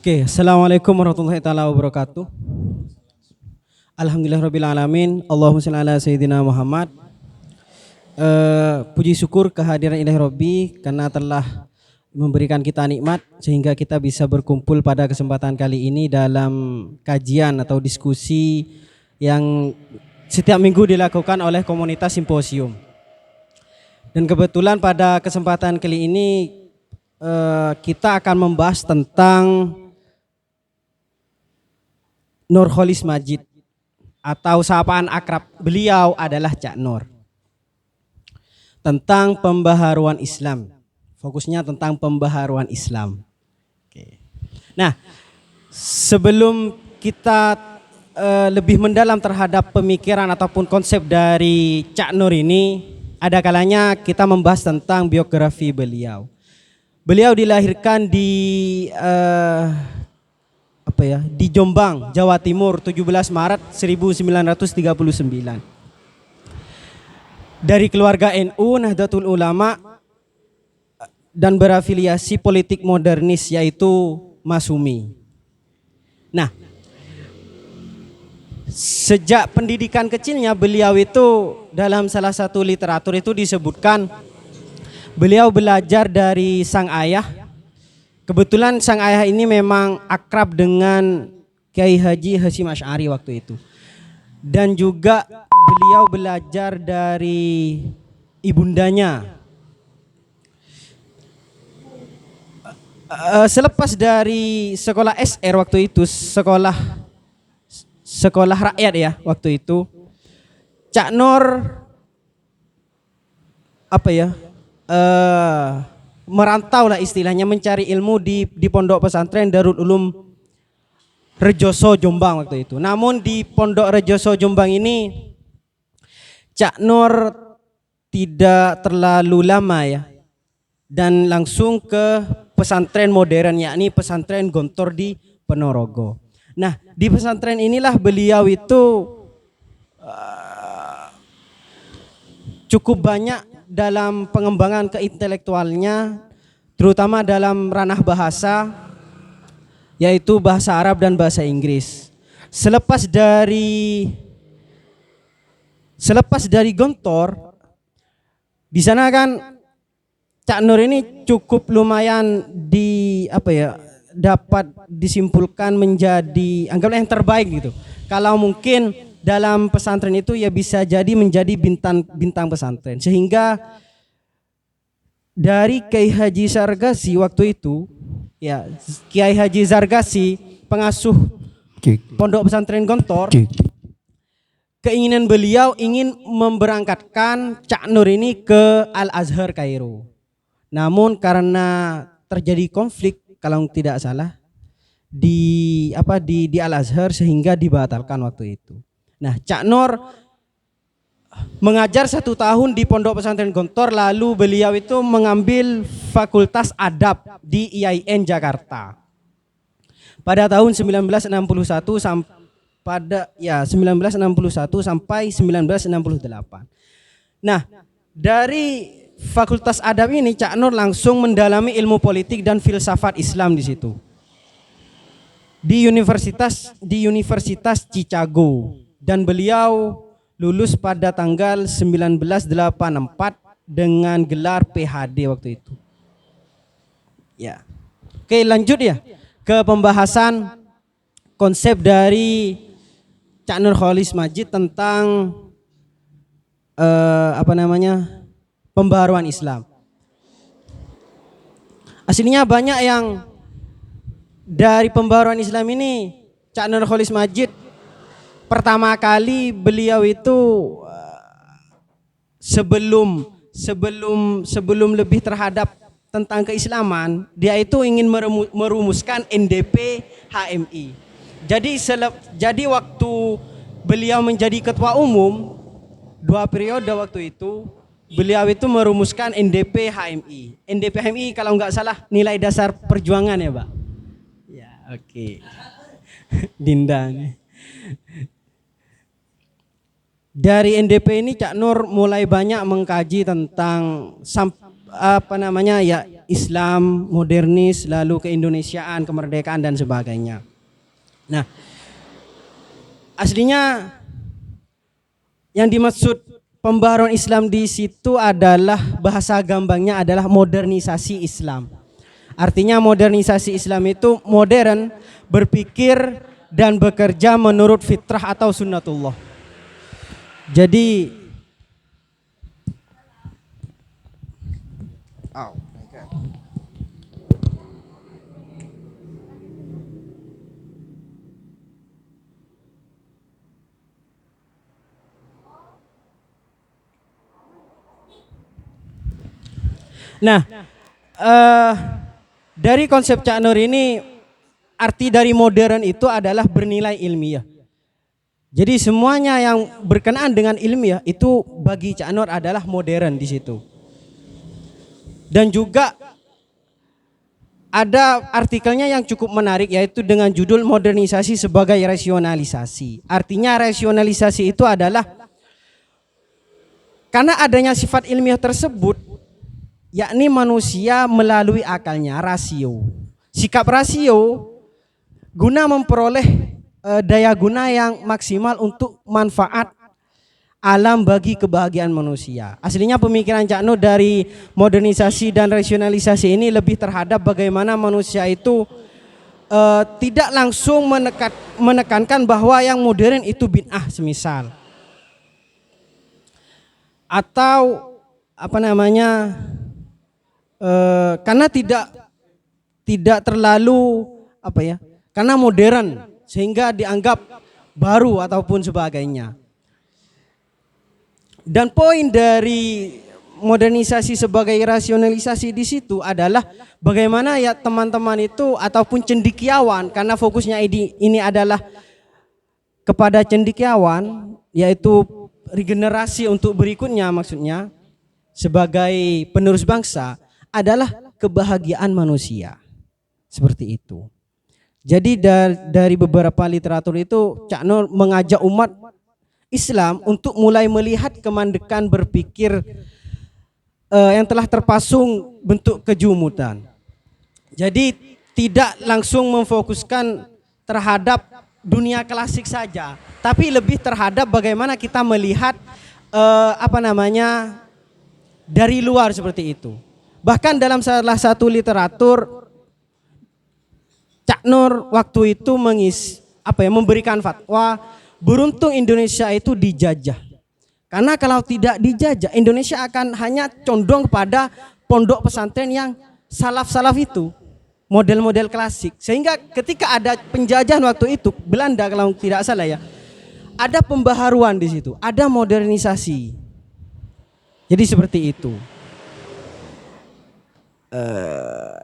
Oke, assalamualaikum warahmatullahi taala wabarakatuh. Alhamdulillahirabbil alamin. Allahumma shalli ala sayyidina Muhammad. Puji syukur kehadiran Ilahi Rabbi karena telah memberikan kita nikmat sehingga kita bisa berkumpul pada kesempatan kali ini dalam kajian atau diskusi yang setiap minggu dilakukan oleh komunitas simposium. Dan kebetulan pada kesempatan kali ini kita akan membahas tentang Nurholis Majid atau sapaan akrab beliau adalah Cak Nur. Tentang pembaharuan Islam. Fokusnya tentang pembaharuan Islam. Oke. Nah, sebelum kita lebih mendalam terhadap pemikiran ataupun konsep dari Cak Nur ini, ada kalanya kita membahas tentang biografi beliau. Beliau dilahirkan di di Jombang, Jawa Timur, 17 Maret 1939. Dari keluarga NU Nahdlatul Ulama dan berafiliasi politik modernis yaitu Masumi. Nah, sejak pendidikan kecilnya beliau itu dalam salah satu literatur itu disebutkan beliau belajar dari sang ayah. Kebetulan sang ayah ini memang akrab dengan Kiai Haji Hasyim Asy'ari waktu itu. Dan juga beliau belajar dari ibundanya. Selepas dari sekolah SR waktu itu, sekolah rakyat ya waktu itu, Cak Nur merantau lah istilahnya, mencari ilmu di pondok pesantren Darul Ulum Rejoso Jombang waktu itu. Namun di pondok Rejoso Jombang ini Cak Nur tidak terlalu lama ya, dan langsung ke pesantren modern yakni pesantren Gontor di Ponorogo. Nah, di pesantren inilah beliau itu cukup banyak dalam pengembangan keintelektualnya, terutama dalam ranah bahasa, yaitu bahasa Arab dan bahasa Inggris. Selepas dari Gontor, di sana kan Cak Nur ini cukup lumayan dapat disimpulkan menjadi anggaplah yang terbaik gitu. Kalau mungkin dalam pesantren itu ya bisa jadi menjadi bintang pesantren. Sehingga dari Kiai Haji Zargasi waktu itu, ya Kiai Haji Zargasi pengasuh pondok pesantren Gontor, keinginan beliau ingin memberangkatkan Cak Nur ini ke Al-Azhar Kairo. Namun karena terjadi konflik kalau tidak salah di Al-Azhar sehingga dibatalkan waktu itu. Nah, Cak Nur mengajar 1 tahun di pondok pesantren Gontor, lalu beliau itu mengambil fakultas adab di IAIN Jakarta. Pada tahun 1961 sampai 1968. Nah, dari fakultas adab ini Cak Nur langsung mendalami ilmu politik dan filsafat Islam di situ. Di Universitas Chicago, dan beliau lulus pada tanggal 1984 dengan gelar PhD waktu itu. Ya. Oke, lanjut ya ke pembahasan konsep dari Cak Nurholis Majid tentang pembaharuan Islam. Aslinya banyak yang dari pembaharuan Islam ini Cak Nurholis Majid pertama kali beliau itu sebelum lebih terhadap tentang keislaman, dia itu ingin merumuskan NDP HMI. Jadi waktu beliau menjadi ketua umum 2 periode waktu itu, beliau itu merumuskan NDP HMI. NDP HMI kalau nggak salah nilai dasar perjuangan ya, Pak. Ya, oke. Dinda nih. Dari NDP ini Cak Nur mulai banyak mengkaji tentang Islam, modernis, lalu keindonesiaan, kemerdekaan dan sebagainya. Nah, aslinya yang dimaksud pembaharuan Islam di situ adalah bahasa gampangnya adalah modernisasi Islam. Artinya modernisasi Islam itu modern, berpikir dan bekerja menurut fitrah atau sunnatullah. Jadi nah, dari konsep Cak Nur ini arti dari modern itu adalah bernilai ilmiah. Jadi semuanya yang berkenaan dengan ilmiah itu bagi Cak Nur adalah modern di situ. Dan juga ada artikelnya yang cukup menarik yaitu dengan judul modernisasi sebagai rasionalisasi. Artinya rasionalisasi itu adalah karena adanya sifat ilmiah tersebut, yakni manusia melalui akalnya, rasio. Sikap rasio guna memperoleh daya guna yang maksimal untuk manfaat alam bagi kebahagiaan manusia. Aslinya pemikiran Cak Nur dari modernisasi dan rasionalisasi ini lebih terhadap bagaimana manusia itu tidak langsung menekankan bahwa yang modern itu bid'ah semisal. Atau apa namanya, karena tidak terlalu apa ya, karena modern sehingga dianggap baru ataupun sebagainya. Dan poin dari modernisasi sebagai rasionalisasi di situ adalah bagaimana ya teman-teman itu ataupun cendekiawan, karena fokusnya ini adalah kepada cendekiawan, yaitu regenerasi untuk berikutnya, maksudnya sebagai penerus bangsa adalah kebahagiaan manusia. Seperti itu. Jadi dari beberapa literatur itu Cak Nur mengajak umat Islam untuk mulai melihat kemandekan berpikir yang telah terpasung bentuk kejumutan. Jadi tidak langsung memfokuskan terhadap dunia klasik saja, tapi lebih terhadap bagaimana kita melihat dari luar seperti itu. Bahkan dalam salah satu literatur Cak Nur waktu itu memberikan fatwa beruntung Indonesia itu dijajah. Karena kalau tidak dijajah, Indonesia akan hanya condong kepada pondok pesantren yang salaf-salaf itu, model-model klasik. Sehingga ketika ada penjajahan waktu itu, Belanda kalau tidak salah ya, ada pembaharuan di situ, ada modernisasi. Jadi seperti itu.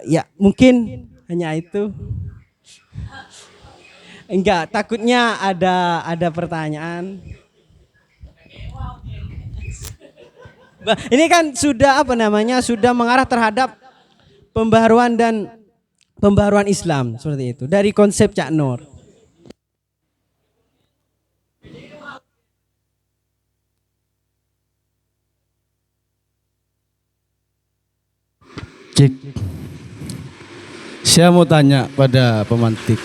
Ya mungkin hanya itu. Enggak, takutnya ada pertanyaan. Ini kan sudah sudah mengarah terhadap pembaharuan dan pembaharuan Islam seperti itu dari konsep Cak Nur. Cik, saya mau tanya pada pemantik.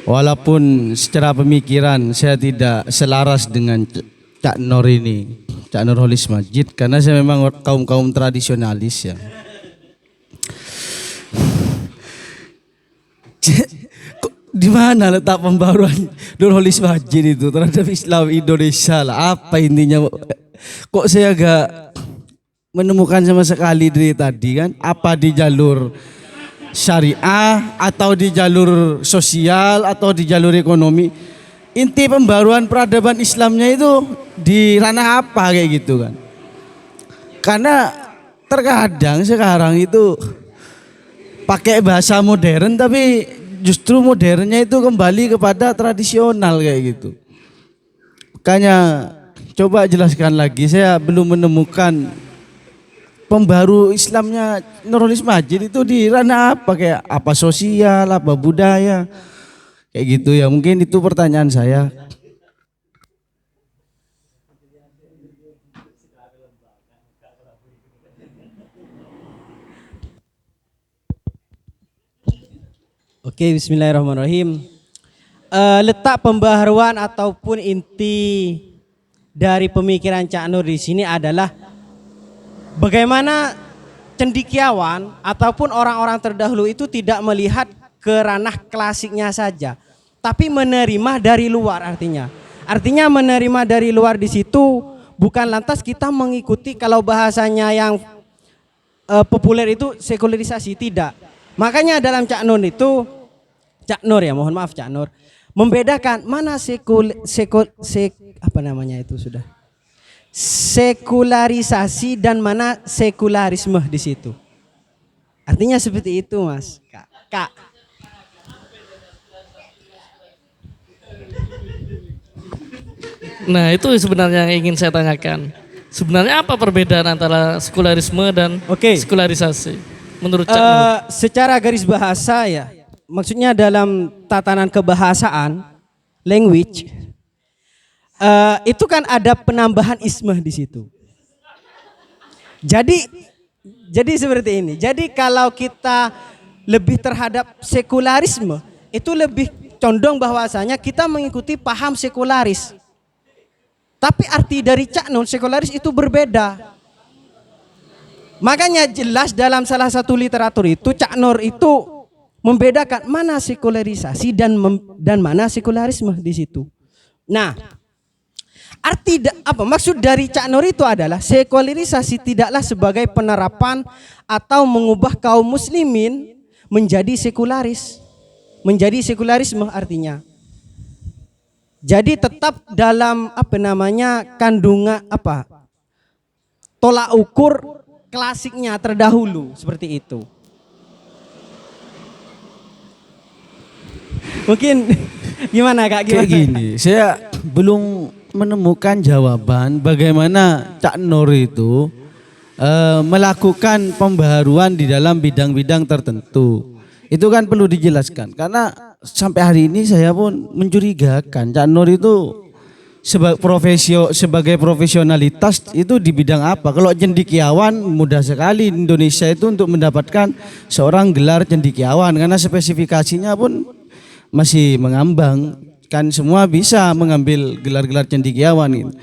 Walaupun secara pemikiran saya tidak selaras dengan Cak Nur ini, Cak Nurholis Majid, karena saya memang kaum tradisionalis ya. Di mana letak pembaruan Nurholis Majid itu terhadap Islam Indonesia lah? Apa intinya? Kok saya agak menemukan sama sekali dari tadi kan, apa di jalur syariah atau di jalur sosial atau di jalur ekonomi, inti pembaruan peradaban Islamnya itu di ranah apa kayak gitu kan. Karena terkadang sekarang itu pakai bahasa modern tapi justru modernnya itu kembali kepada tradisional kayak gitu. Makanya coba jelaskan lagi, saya belum menemukan pembaru Islamnya Nurholis Majid itu di ranah apa, kayak apa sosial, apa budaya, kayak gitu ya. Mungkin itu pertanyaan saya. Oke, bismillahirrahmanirrahim. Letak pembaharuan ataupun inti dari pemikiran Cak Nur di sini adalah bagaimana cendekiawan ataupun orang-orang terdahulu itu tidak melihat ke ranah klasiknya saja, tapi menerima dari luar artinya. Artinya menerima dari luar di situ bukan lantas kita mengikuti kalau bahasanya yang populer itu sekularisasi, tidak. Makanya dalam Cak Nur itu, Cak Nur ya, mohon maaf Cak Nur, membedakan mana sekularisasi dan mana sekularisme di situ. Artinya seperti itu, Mas. Kak. Nah, itu sebenarnya yang ingin saya tanyakan. Sebenarnya apa perbedaan antara sekularisme dan sekularisasi menurut Cak Nur? Secara garis bahasa ya, maksudnya dalam tatanan kebahasaan, language, itu kan ada penambahan ismah di situ. Jadi seperti ini. Jadi kalau kita lebih terhadap sekularisme, itu lebih condong bahwasanya kita mengikuti paham sekularis. Tapi arti dari Cak Nur sekularis itu berbeda. Makanya jelas dalam salah satu literatur itu Cak Nur itu membedakan mana sekularisasi dan mana sekularisme di situ. Nah, maksud dari Cak Nur itu adalah sekularisasi tidaklah sebagai penerapan atau mengubah kaum muslimin menjadi sekularis, menjadi sekularisme artinya. Jadi tetap dalam kandungan tolak ukur klasiknya terdahulu seperti itu. Mungkin gimana Kak? Kayak gini, saya belum menemukan jawaban bagaimana Cak Nur itu melakukan pembaharuan di dalam bidang-bidang tertentu. Itu kan perlu dijelaskan karena sampai hari ini saya pun mencurigakan Cak Nur itu sebagai profesionalitas itu di bidang apa. Kalau cendekiawan mudah sekali Indonesia itu untuk mendapatkan seorang gelar cendekiawan karena spesifikasinya pun masih mengambang, kan semua bisa mengambil gelar-gelar cendekiawan gitu.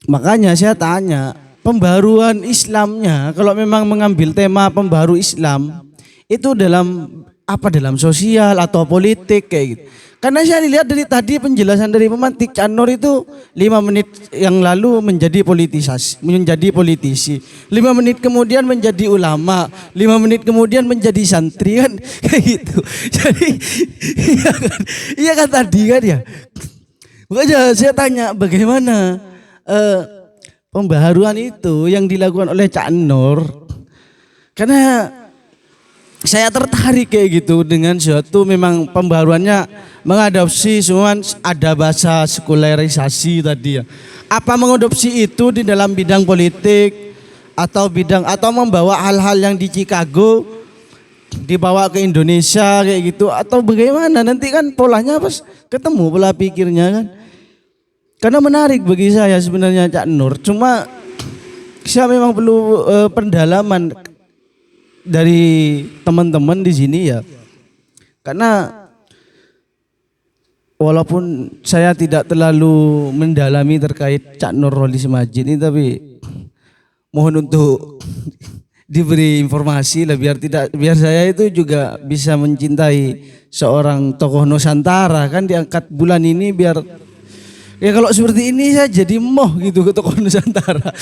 Makanya saya tanya, pembaruan Islamnya kalau memang mengambil tema pembaru Islam itu dalam sosial atau politik kayak gitu. Karena saya lihat dari tadi penjelasan dari pemantik Cak Nur itu 5 menit yang lalu menjadi politisi, 5 menit kemudian menjadi ulama, 5 menit kemudian menjadi santri kan kayak gitu. Jadi iya kan tadi kan ya. Makanya saya tanya bagaimana pembaharuan itu yang dilakukan oleh Cak Nur, karena saya tertarik kayak gitu dengan suatu memang pembaruannya mengadopsi semua ada bahasa sekularisasi tadi ya. Apa mengadopsi itu di dalam bidang politik atau membawa hal-hal yang di Chicago dibawa ke Indonesia kayak gitu atau bagaimana? Nanti kan polanya pas ketemu pola pikirnya kan. Karena menarik bagi saya sebenarnya Cak Nur. Cuma saya memang perlu pendalaman dari teman-teman di sini ya, karena walaupun saya tidak terlalu mendalami terkait Cak Nur Holis Majid ini, tapi mohon untuk diberi informasi lah biar saya itu juga bisa mencintai seorang tokoh Nusantara kan diangkat bulan ini biar ya kalau seperti ini saya jadi moh gitu ke tokoh Nusantara.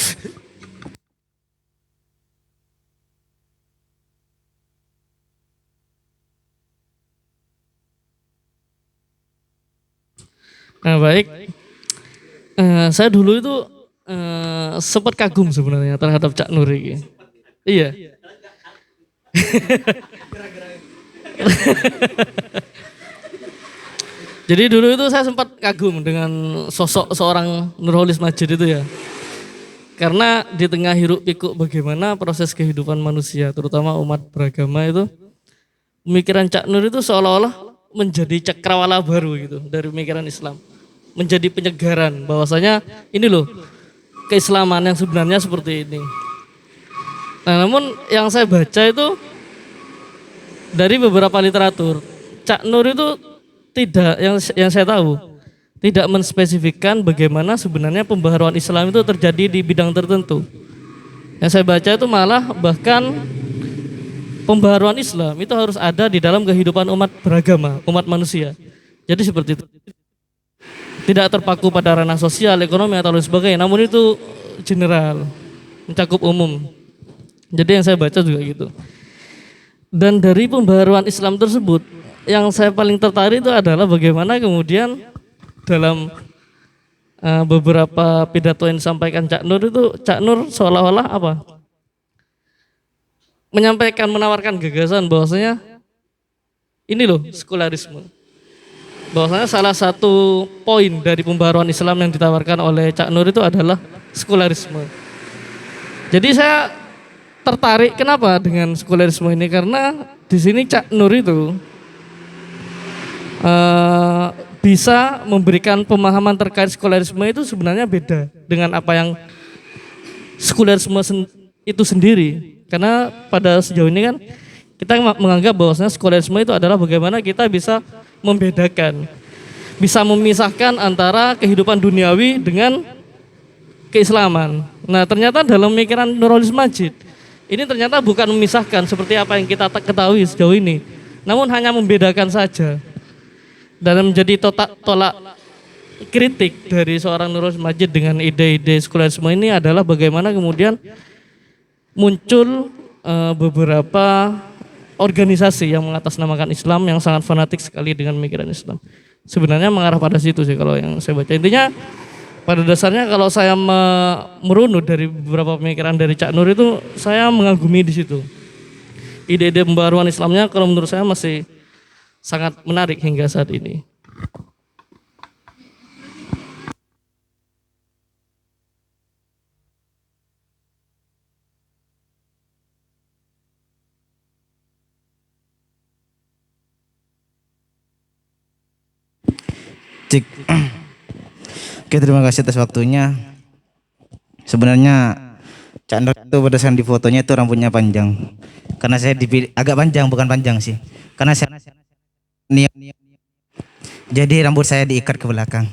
Nah baik, saya dulu itu sempat kagum sebenarnya terhadap Cak Nur ini. Iya. Jadi dulu itu saya sempat kagum dengan sosok seorang Nurholis Majid itu ya. Karena di tengah hiruk pikuk bagaimana proses kehidupan manusia, terutama umat beragama itu, pemikiran Cak Nur itu seolah-olah menjadi cakrawala baru gitu dari pemikiran Islam, menjadi penyegaran bahwasanya ini loh keislaman yang sebenarnya seperti ini. Nah namun yang saya baca itu dari beberapa literatur Cak Nur itu tidak, yang saya tahu, tidak menspesifikkan bagaimana sebenarnya pembaharuan Islam itu terjadi di bidang tertentu. Yang saya baca itu malah bahkan pembaharuan Islam itu harus ada di dalam kehidupan umat beragama, umat manusia. Jadi seperti itu. Tidak terpaku pada ranah sosial, ekonomi atau lain sebagainya, namun itu general, mencakup umum. Jadi yang saya baca juga gitu. Dan dari pembaharuan Islam tersebut, yang saya paling tertarik itu adalah bagaimana kemudian dalam beberapa pidato yang disampaikan Cak Nur itu, Cak Nur seolah-olah apa? Menyampaikan, menawarkan gagasan bahwasanya ini loh sekularisme. Bahwasanya salah satu poin dari pembaharuan Islam yang ditawarkan oleh Cak Nur itu adalah sekularisme. Jadi saya tertarik kenapa dengan sekularisme ini, karena di sini Cak Nur itu bisa memberikan pemahaman terkait sekularisme itu sebenarnya beda dengan apa yang sekularisme itu sendiri. Karena pada sejauh ini kan kita menganggap bahwasanya sekularisme itu adalah bagaimana kita bisa membedakan, bisa memisahkan antara kehidupan duniawi dengan keislaman. Nah, ternyata dalam pemikiran Nurholis Madjid ini ternyata bukan memisahkan seperti apa yang kita ketahui sejauh ini, namun hanya membedakan saja. Dan menjadi tolak kritik dari seorang Nurholis Madjid dengan ide-ide sekularisme ini adalah bagaimana kemudian muncul beberapa organisasi yang mengatasnamakan Islam yang sangat fanatik sekali dengan pemikiran Islam. Sebenarnya mengarah pada situ sih kalau yang saya baca. Intinya pada dasarnya kalau saya merunut dari beberapa pemikiran dari Cak Nur itu, saya mengagumi di situ. Ide-ide pembaruan Islamnya kalau menurut saya masih sangat menarik hingga saat ini. Cik. Oke, terima kasih atas waktunya. Sebenarnya Cak Nur itu berdasarkan di fotonya itu rambutnya panjang. Karena saya dipilih agak panjang, bukan panjang sih. Karena saya niat. Jadi rambut saya diikat ke belakang.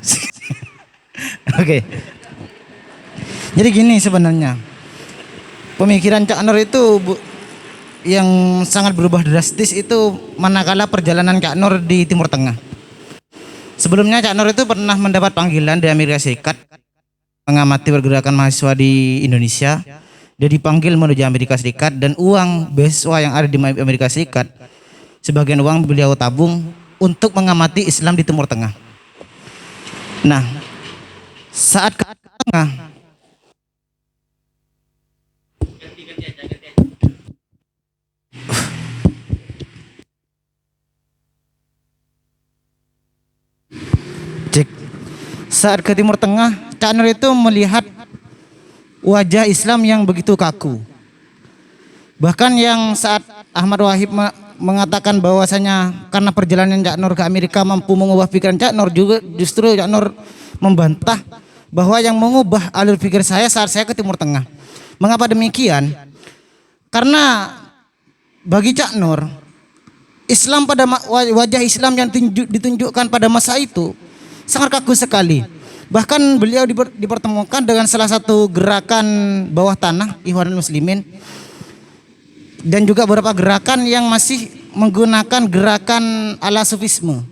Oke. Jadi gini sebenarnya. Pemikiran Cak Nur itu yang sangat berubah drastis itu manakala perjalanan Cak Nur di Timur Tengah. Sebelumnya Cak Nur itu pernah mendapat panggilan di Amerika Serikat mengamati pergerakan mahasiswa di Indonesia. Dia dipanggil menuju Amerika Serikat dan uang beasiswa yang ada di Amerika Serikat, sebagian uang beliau tabung untuk mengamati Islam di Timur Tengah. Nah, saat ke tengah saat ke Timur Tengah, Cak Nur itu melihat wajah Islam yang begitu kaku. Bahkan yang saat Ahmad Wahib mengatakan bahwasanya karena perjalanan Cak Nur ke Amerika mampu mengubah pikiran Cak Nur, juga justru Cak Nur membantah bahwa yang mengubah alur pikir saya saat saya ke Timur Tengah. Mengapa demikian? Karena bagi Cak Nur, Islam pada wajah Islam yang ditunjukkan pada masa itu sangat kaku sekali. Bahkan beliau dipertemukan dengan salah satu gerakan bawah tanah Ikhwanul Muslimin dan juga beberapa gerakan yang masih menggunakan gerakan ala sufisme.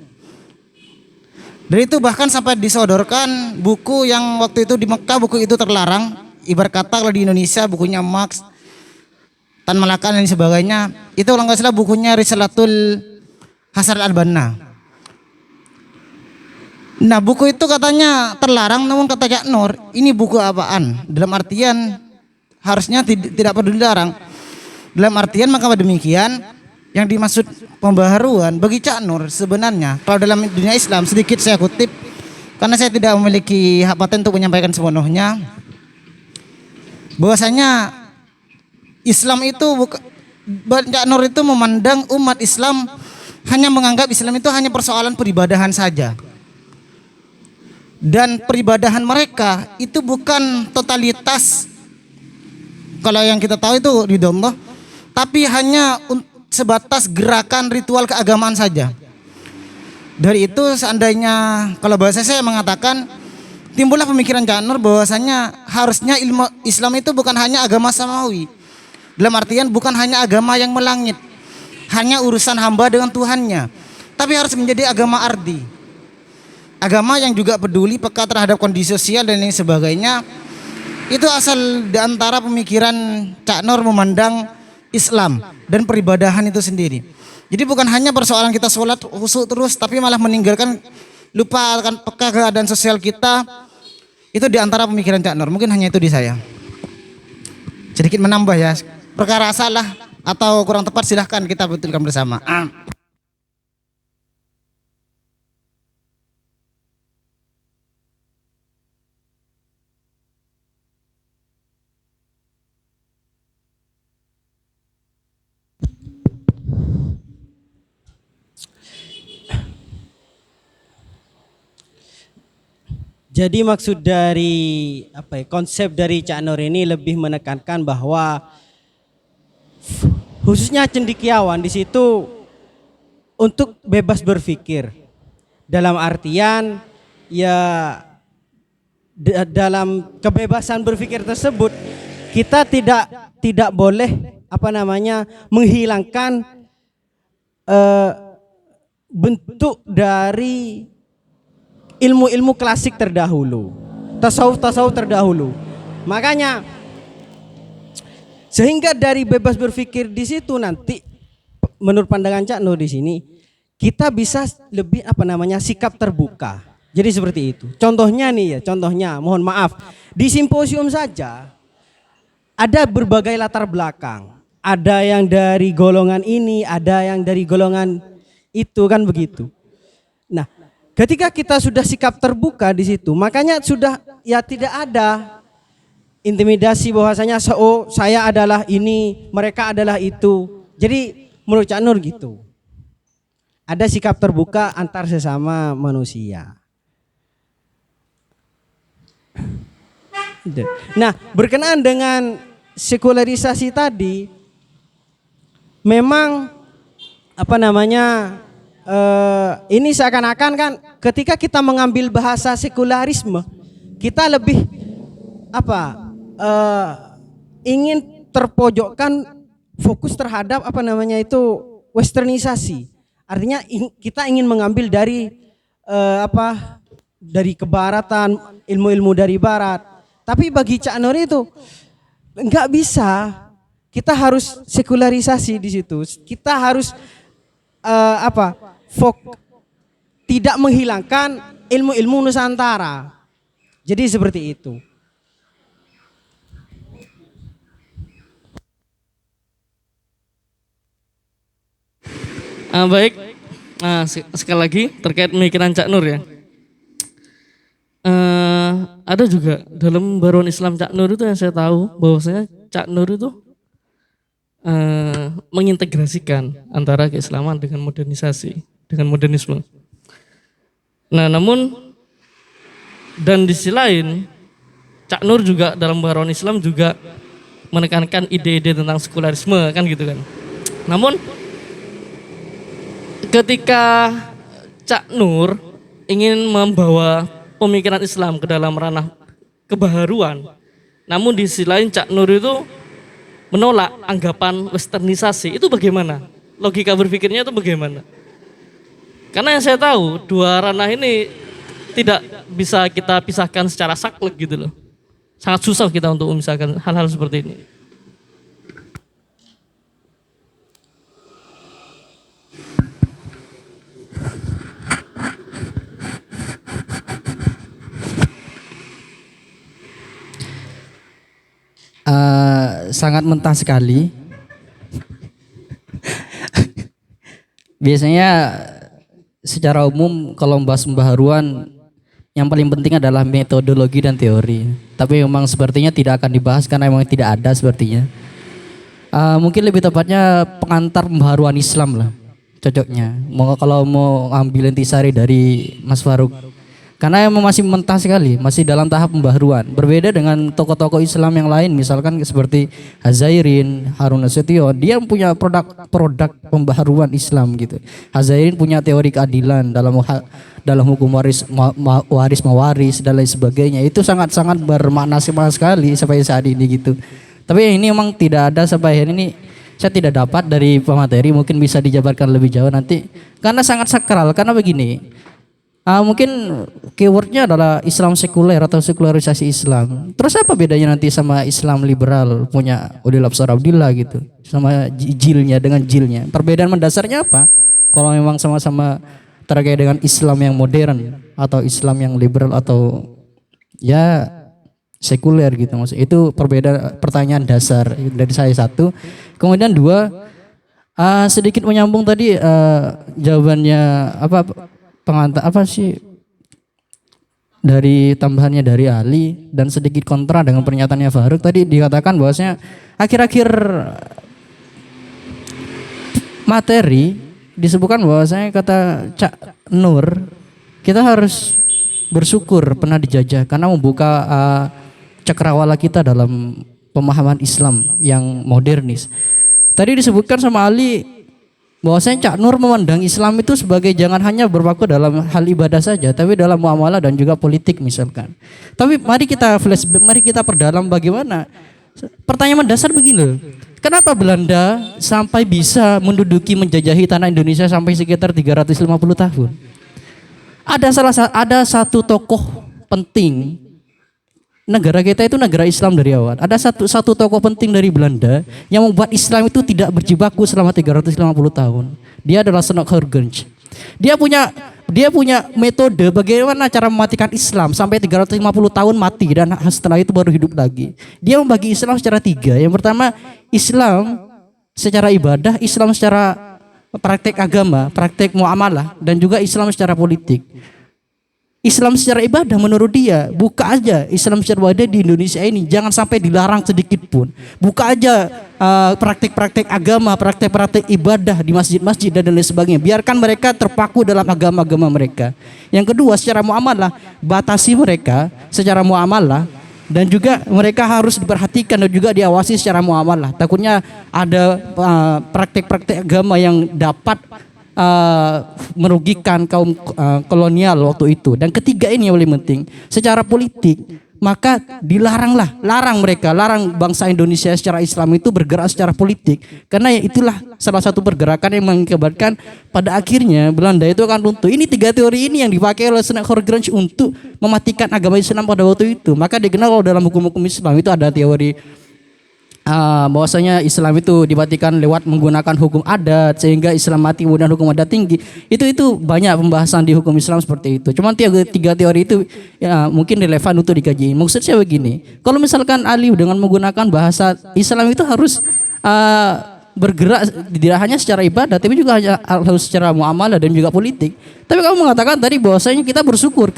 Dari itu bahkan sampai disodorkan buku yang waktu itu di Mekah, buku itu terlarang. Ibarat kata kalau di Indonesia bukunya Marx, Tan Malaka dan sebagainya. Itu kalau nggak salah bukunya Risalatul Hasan al-Banna. Nah, buku itu katanya terlarang, namun kata Cak Nur, ini buku apaan? Dalam artian harusnya tidak perlu dilarang. Dalam artian maka demikian yang dimaksud pembaharuan bagi Cak Nur sebenarnya kalau dalam dunia Islam, sedikit saya kutip karena saya tidak memiliki hak paten untuk menyampaikan sepenuhnya, bahwasanya Islam itu Cak Nur itu memandang umat Islam hanya menganggap Islam itu hanya persoalan peribadahan saja. Dan peribadahan mereka itu bukan totalitas, kalau yang kita tahu itu ridho Allah, tapi hanya sebatas gerakan ritual keagamaan saja. Dari itu seandainya kalau bahasa saya mengatakan timbullah pemikiran Cak Nur bahwasanya harusnya ilmu Islam itu bukan hanya agama samawi. Dalam artian bukan hanya agama yang melangit, hanya urusan hamba dengan Tuhannya, tapi harus menjadi agama ardi. Agama yang juga peduli, peka terhadap kondisi sosial dan lain sebagainya. Itu asal di antara pemikiran Cak Nur memandang Islam dan peribadahan itu sendiri. Jadi bukan hanya persoalan kita sholat khusyuk terus, tapi malah meninggalkan, lupa akan peka keadaan sosial kita. Itu di antara pemikiran Cak Nur. Mungkin hanya itu di saya. Sedikit menambah ya. Perkara salah atau kurang tepat silahkan kita betulkan bersama. Jadi maksud dari konsep dari Cak Nur ini lebih menekankan bahwa khususnya cendekiawan di situ untuk bebas berpikir. Dalam artian ya dalam kebebasan berpikir tersebut kita tidak boleh menghilangkan bentuk dari ilmu-ilmu klasik terdahulu, tasawuf terdahulu. Makanya sehingga dari bebas berpikir di situ nanti menurut pandangan Cak Nur di sini kita bisa lebih sikap terbuka. Jadi seperti itu. Contohnya mohon maaf, di simposium saja ada berbagai latar belakang. Ada yang dari golongan ini, ada yang dari golongan itu, kan begitu. Nah, ketika kita sudah sikap terbuka di situ, makanya sudah ya tidak ada intimidasi bahwasanya saya adalah ini, mereka adalah itu. Jadi menurut Cak Nur gitu. Ada sikap terbuka antar sesama manusia. Nah, berkenaan dengan sekularisasi tadi, memang ini seakan-akan kan ketika kita mengambil bahasa sekularisme, kita lebih ingin terpojokkan, fokus terhadap westernisasi. Artinya kita ingin mengambil dari dari kebaratan, ilmu-ilmu dari barat. Tapi bagi Cak Nur itu enggak bisa. Kita harus sekularisasi di situ. Kita harus tidak menghilangkan ilmu-ilmu Nusantara. Jadi seperti itu. Baik, sekali lagi terkait pemikiran Cak Nur ya. Ada juga dalam baruan Islam Cak Nur itu yang saya tahu bahwasanya Cak Nur itu mengintegrasikan antara keislaman dengan modernisasi, dengan modernisme. Nah, namun dan di sisi lain Cak Nur juga dalam baruan Islam juga menekankan ide-ide tentang sekularisme, kan gitu kan. Namun ketika Cak Nur ingin membawa pemikiran Islam ke dalam ranah kebaharuan, namun di sisi lain Cak Nur itu menolak anggapan westernisasi, itu bagaimana? Logika berpikirnya itu bagaimana? Karena yang saya tahu dua ranah ini tidak bisa kita pisahkan secara saklek gitu loh. Sangat susah kita untuk memisahkan hal-hal seperti ini. Sangat mentah sekali. Biasanya secara umum kalau membahas pembaharuan yang paling penting adalah metodologi dan teori. Tapi memang sepertinya tidak akan dibahas karena memang tidak ada sepertinya. Mungkin lebih tepatnya pengantar pembaharuan Islam lah cocoknya. Kalau mau ambil intisari dari Mas Faruk, Karena emang masih mentah sekali, masih dalam tahap pembaharuan. Berbeda dengan tokoh-tokoh Islam yang lain, misalkan seperti Hazairin, Harun Nasution, dia punya produk pembaharuan Islam gitu. Hazairin punya teori keadilan dalam hukum waris mewaris dan lain sebagainya. Itu sangat-sangat bermakna sekali sampai saat ini gitu. Tapi ini memang tidak ada sampai hari ini. Saya tidak dapat dari pemateri, mungkin bisa dijabarkan lebih jauh nanti. Karena sangat sakral, karena begini. Mungkin keywordnya adalah Islam sekuler atau sekularisasi Islam. Terus apa bedanya nanti sama Islam liberal punya Udil Absar Abdillah gitu, sama jilnya dengan jilnya? Perbedaan mendasarnya apa? Kalau memang sama-sama terkait dengan Islam yang modern atau Islam yang liberal atau ya sekuler gitu, maksud itu perbedaan pertanyaan dasar dari saya satu. Kemudian dua, sedikit menyambung tadi jawabannya pengantar apa sih dari tambahannya dari Ali dan sedikit kontra dengan pernyataannya Faruk tadi dikatakan bahwasanya akhir-akhir materi disebutkan bahwasanya kata Cak Nur kita harus bersyukur pernah dijajah karena membuka cakrawala kita dalam pemahaman Islam yang modernis. Tadi disebutkan sama Ali bahwasanya Cak Nur memandang Islam itu sebagai jangan hanya berpaku dalam hal ibadah saja, tapi dalam muamalah dan juga politik misalkan. Tapi mari kita flashback, mari kita perdalam bagaimana. Pertanyaan mendasar begini loh. Kenapa Belanda sampai bisa menduduki menjajahi tanah Indonesia sampai sekitar 350 tahun? Ada satu tokoh penting. Negara kita itu negara Islam dari awal. Ada satu tokoh penting dari Belanda yang membuat Islam itu tidak berjibaku selama 350 tahun. Dia adalah Snorre Hurgens. Dia punya metode bagaimana cara mematikan Islam sampai 350 tahun mati dan setelah itu baru hidup lagi. Dia membagi Islam secara tiga. Yang pertama Islam secara ibadah, Islam secara praktek agama, praktek muamalah, dan juga Islam secara politik. Islam secara ibadah menurut dia, buka aja Islam secara ibadah di Indonesia ini, jangan sampai dilarang sedikit pun. Buka aja praktek-praktek agama, praktek-praktek ibadah di masjid-masjid dan lain sebagainya. Biarkan mereka terpaku dalam agama-agama mereka. Yang kedua, secara muamalah, batasi mereka secara muamalah dan juga mereka harus diperhatikan dan juga diawasi secara muamalah. Takutnya ada praktek-praktek agama yang dapat merugikan kaum kolonial waktu itu. Dan ketiga ini yang paling penting, secara politik maka larang bangsa Indonesia secara Islam itu bergerak secara politik, karena itulah salah satu pergerakan yang mengakibatkan pada akhirnya Belanda itu akan runtuh. Ini tiga teori ini yang dipakai oleh Snorre Hurgens untuk mematikan agama Islam pada waktu itu. Maka dikenal dalam hukum-hukum Islam itu ada teori bahwasanya Islam itu dimatikan lewat menggunakan hukum adat sehingga Islam mati kemudian hukum adat tinggi. Itu banyak pembahasan di hukum Islam seperti itu. Cuman tiga teori itu ya, mungkin relevan untuk dikaji. Maksud saya begini, kalau misalkan Ali dengan menggunakan bahasa Islam itu harus bergerak tidak hanya secara ibadah tapi juga harus secara muamalah dan juga politik. Tapi kamu mengatakan tadi bahwasanya kita bersyukur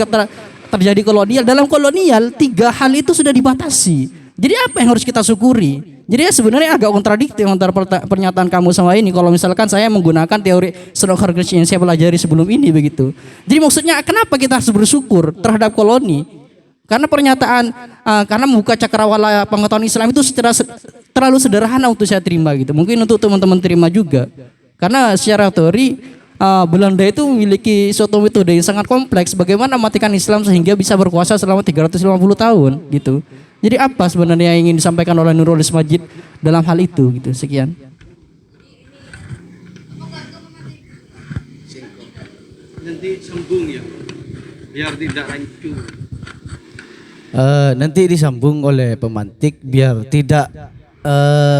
terjadi kolonial. Dalam kolonial tiga hal itu sudah dibatasi. Jadi apa yang harus kita syukuri? Jadi ya sebenarnya agak kontradiktif antara pernyataan kamu sama ini. Kalau misalkan saya menggunakan teori Snorre Hurgens yang saya pelajari sebelum ini begitu. Jadi maksudnya kenapa kita harus bersyukur terhadap koloni? Karena pernyataan karena membuka cakrawala pengetahuan Islam itu terlalu sederhana untuk saya terima gitu. Mungkin untuk teman-teman terima juga. Karena secara teori Belanda itu memiliki suatu metode yang sangat kompleks bagaimana mematikan Islam sehingga bisa berkuasa selama 350 tahun gitu. Jadi apa sebenarnya yang ingin disampaikan oleh Nurul Majid dalam hal itu gitu. Sekian. Nanti sambung ya, biar tidak rancu. Nanti disambung oleh pemantik biar tidak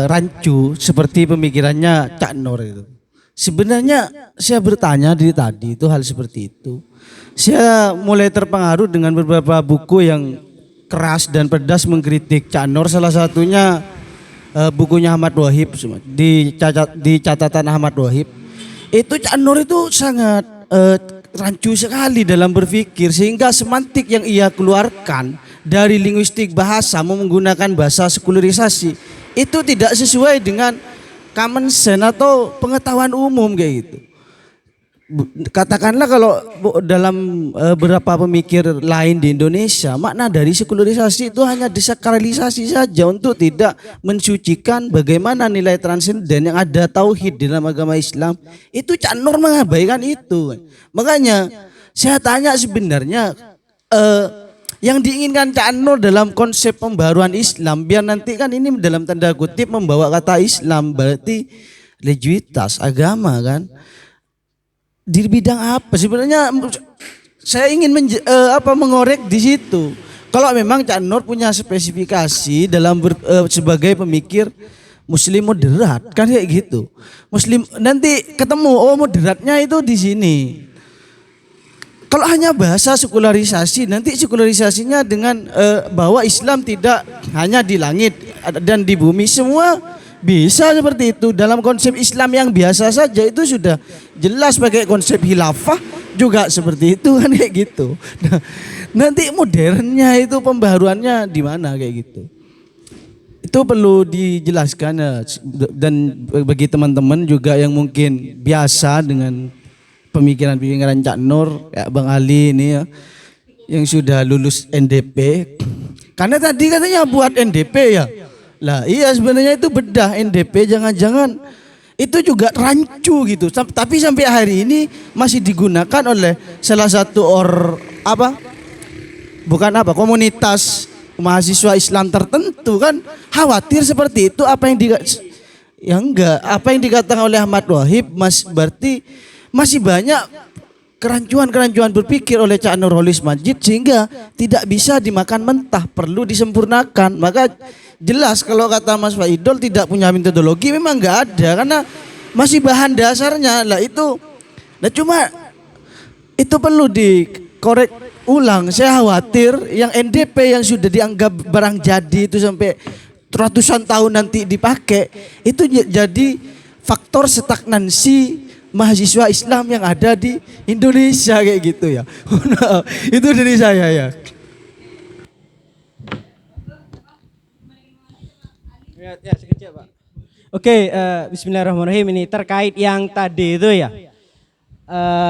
rancu seperti pemikirannya Cak Nur itu. Sebenarnya saya bertanya dari tadi itu hal seperti itu. Saya mulai terpengaruh dengan beberapa buku yang keras dan pedas mengkritik Cak Nur, salah satunya bukunya Ahmad Wahib di catatan Ahmad Wahib. Itu Cak Nur itu sangat rancu sekali dalam berpikir sehingga semantik yang ia keluarkan dari linguistik bahasa menggunakan bahasa sekularisasi itu tidak sesuai dengan common sense atau pengetahuan umum kayak gitu. katakanlah kalau dalam beberapa pemikir lain di Indonesia, makna dari sekularisasi itu hanya desakralisasi saja untuk tidak mensucikan bagaimana nilai transenden yang ada tauhid di dalam agama Islam. Itu Cak Nur mengabaikan itu. Makanya saya tanya sebenarnya yang diinginkan Cak Nur dalam konsep pembaruan Islam, biar nanti kan ini dalam tanda kutip membawa kata Islam berarti religiusitas agama kan. Di bidang apa sebenarnya saya ingin mengorek di situ. Kalau memang Cak Nur punya spesifikasi dalam sebagai pemikir Muslim moderat kan kayak gitu. Muslim nanti ketemu moderatnya itu di sini. Kalau hanya bahasa sekularisasi, nanti sekularisasinya dengan bahwa Islam tidak hanya di langit dan di bumi, semua bisa seperti itu. Dalam konsep Islam yang biasa saja itu sudah jelas pakai konsep khilafah juga seperti itu kan kayak gitu. Nah, nanti modernnya itu pembaharuannya di mana kayak gitu. Itu perlu dijelaskan ya. Dan bagi teman-teman juga yang mungkin biasa dengan pemikiran-pemikiran Cak Nur, ya Bang Ali ini ya, yang sudah lulus NDP. Karena tadi katanya buat NDP ya. Lah iya sebenarnya itu bedah NDP, jangan-jangan itu juga rancu gitu. Tapi sampai hari ini masih digunakan oleh salah satu komunitas mahasiswa Islam tertentu kan, khawatir seperti itu. Apa yang dikatakan oleh Ahmad Wahib berarti masih banyak kerancuan-kerancuan berpikir oleh Cak Nurholis Majid sehingga tidak bisa dimakan mentah, perlu disempurnakan. Maka jelas kalau kata Mas Faidol tidak punya metodologi, memang nggak ada karena masih bahan dasarnya lah itu. Nah cuma itu perlu dikorek ulang. Saya khawatir yang NDP yang sudah dianggap barang jadi itu sampai ratusan tahun nanti dipakai, itu jadi faktor stagnansi mahasiswa Islam yang ada di Indonesia kayak gitu ya. Nah, itu dari saya ya. Ya sekejap Pak. Oke, bismillahirrahmanirrahim. Ini terkait yang tadi itu ya,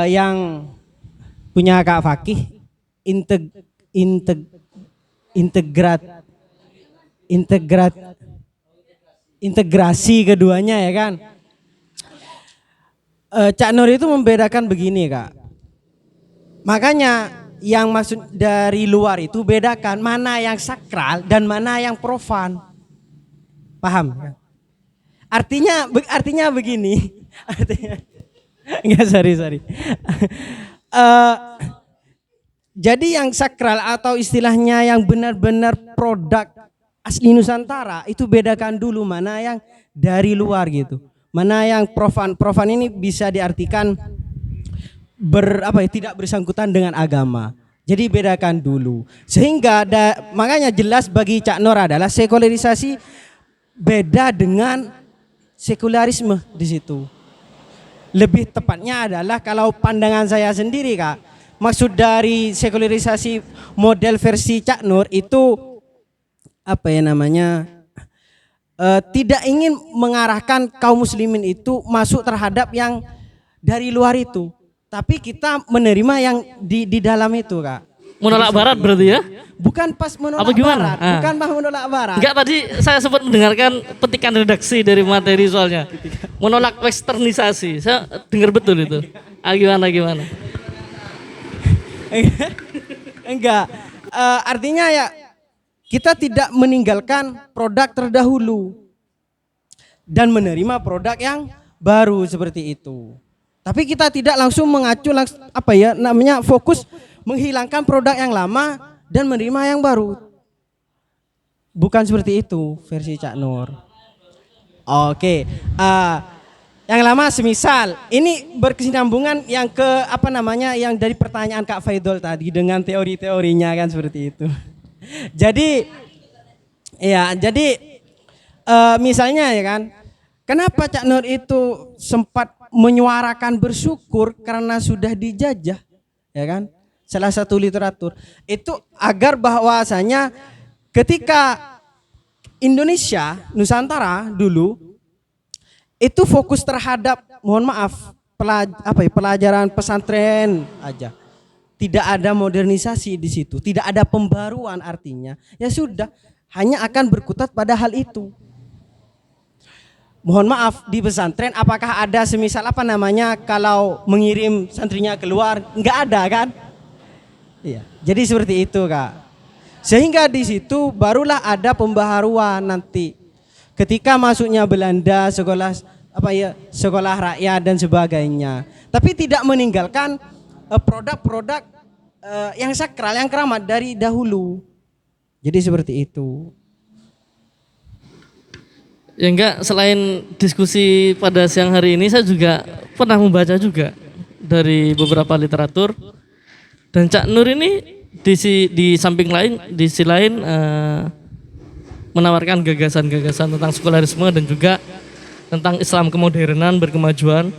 yang punya Kak Fakih, integrasi keduanya ya kan. Cak Nur itu membedakan begini Kak. Makanya yang maksud dari luar itu bedakan mana yang sakral dan mana yang profan. Paham? Artinya begini. Enggak, sorry. Jadi yang sakral atau istilahnya yang benar-benar produk asli Nusantara itu bedakan dulu mana yang dari luar gitu. Mana yang profan. Profan ini bisa diartikan tidak bersangkutan dengan agama. Jadi bedakan dulu. Sehingga makanya jelas bagi Cak Nur adalah sekularisasi beda dengan sekularisme di situ. Lebih tepatnya adalah kalau pandangan saya sendiri Kak, maksud dari sekularisasi model versi Cak Nur itu tidak ingin mengarahkan kaum muslimin itu masuk terhadap yang dari luar itu, tapi kita menerima yang di dalam itu Kak. Menolak barat berarti ya? Bukan pas menolak Apa gimana? barat, bukan pas menolak barat. Enggak, tadi saya sempat mendengarkan petikan redaksi dari materi soalnya. Menolak westernisasi. Saya dengar betul itu. Gimana? Enggak. Artinya ya kita tidak meninggalkan produk terdahulu dan menerima produk yang baru seperti itu. Tapi kita tidak langsung mengacu fokus menghilangkan produk yang lama dan menerima yang baru. Bukan seperti itu versi Cak Nur. Oke. Yang lama semisal ini berkesinambungan yang yang dari pertanyaan Kak Faidol tadi dengan teori-teorinya kan seperti itu. Jadi misalnya ya kan, kenapa Cak Nur itu sempat menyuarakan bersyukur karena sudah dijajah, ya kan? Salah satu literatur itu agar bahwasanya ketika Indonesia Nusantara dulu itu fokus terhadap, mohon maaf, pelajaran pesantren aja. Tidak ada modernisasi di situ, tidak ada pembaruan, artinya ya sudah, hanya akan berkutat pada hal itu. Mohon maaf, di pesantren apakah ada semisal kalau mengirim santrinya keluar? Enggak ada kan? Iya. Jadi seperti itu, Kak. Sehingga di situ barulah ada pembaharuan nanti. Ketika masuknya Belanda, sekolah rakyat dan sebagainya. Tapi tidak meninggalkan produk-produk yang sakral, yang keramat dari dahulu. Jadi seperti itu. Ya enggak, selain diskusi pada siang hari ini, saya juga pernah membaca juga dari beberapa literatur. Dan Cak Nur ini di samping lain, di sisi lain menawarkan gagasan-gagasan tentang sekularisme dan juga tentang Islam kemodernan berkemajuan.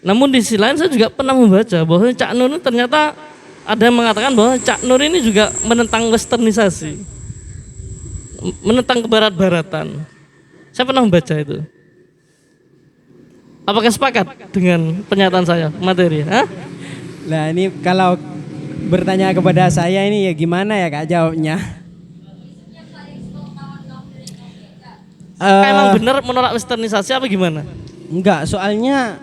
Namun di sisi lain saya juga pernah membaca bahwa Cak Nur ini ternyata ada yang mengatakan bahwa Cak Nur ini juga menentang westernisasi, menentang kebarat-baratan. Saya pernah membaca itu. Apakah sepakat dengan pernyataan saya materi? Hah? Nah ini kalau bertanya kepada saya ini ya gimana ya Kak jawabnya? Emang benar menolak westernisasi apa gimana? Enggak, soalnya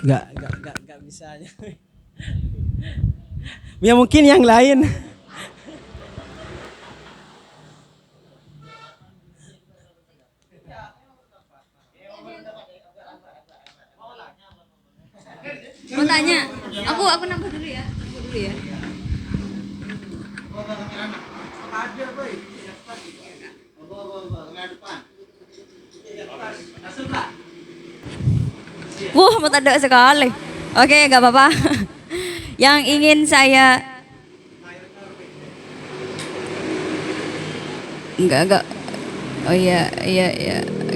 enggak bisa. Ya mungkin yang lain. Mau tanya, aku nambah dulu ya, Wah, mau tanda sekali. Oke, nggak apa-apa. Yang ingin saya, enggak. Oh iya.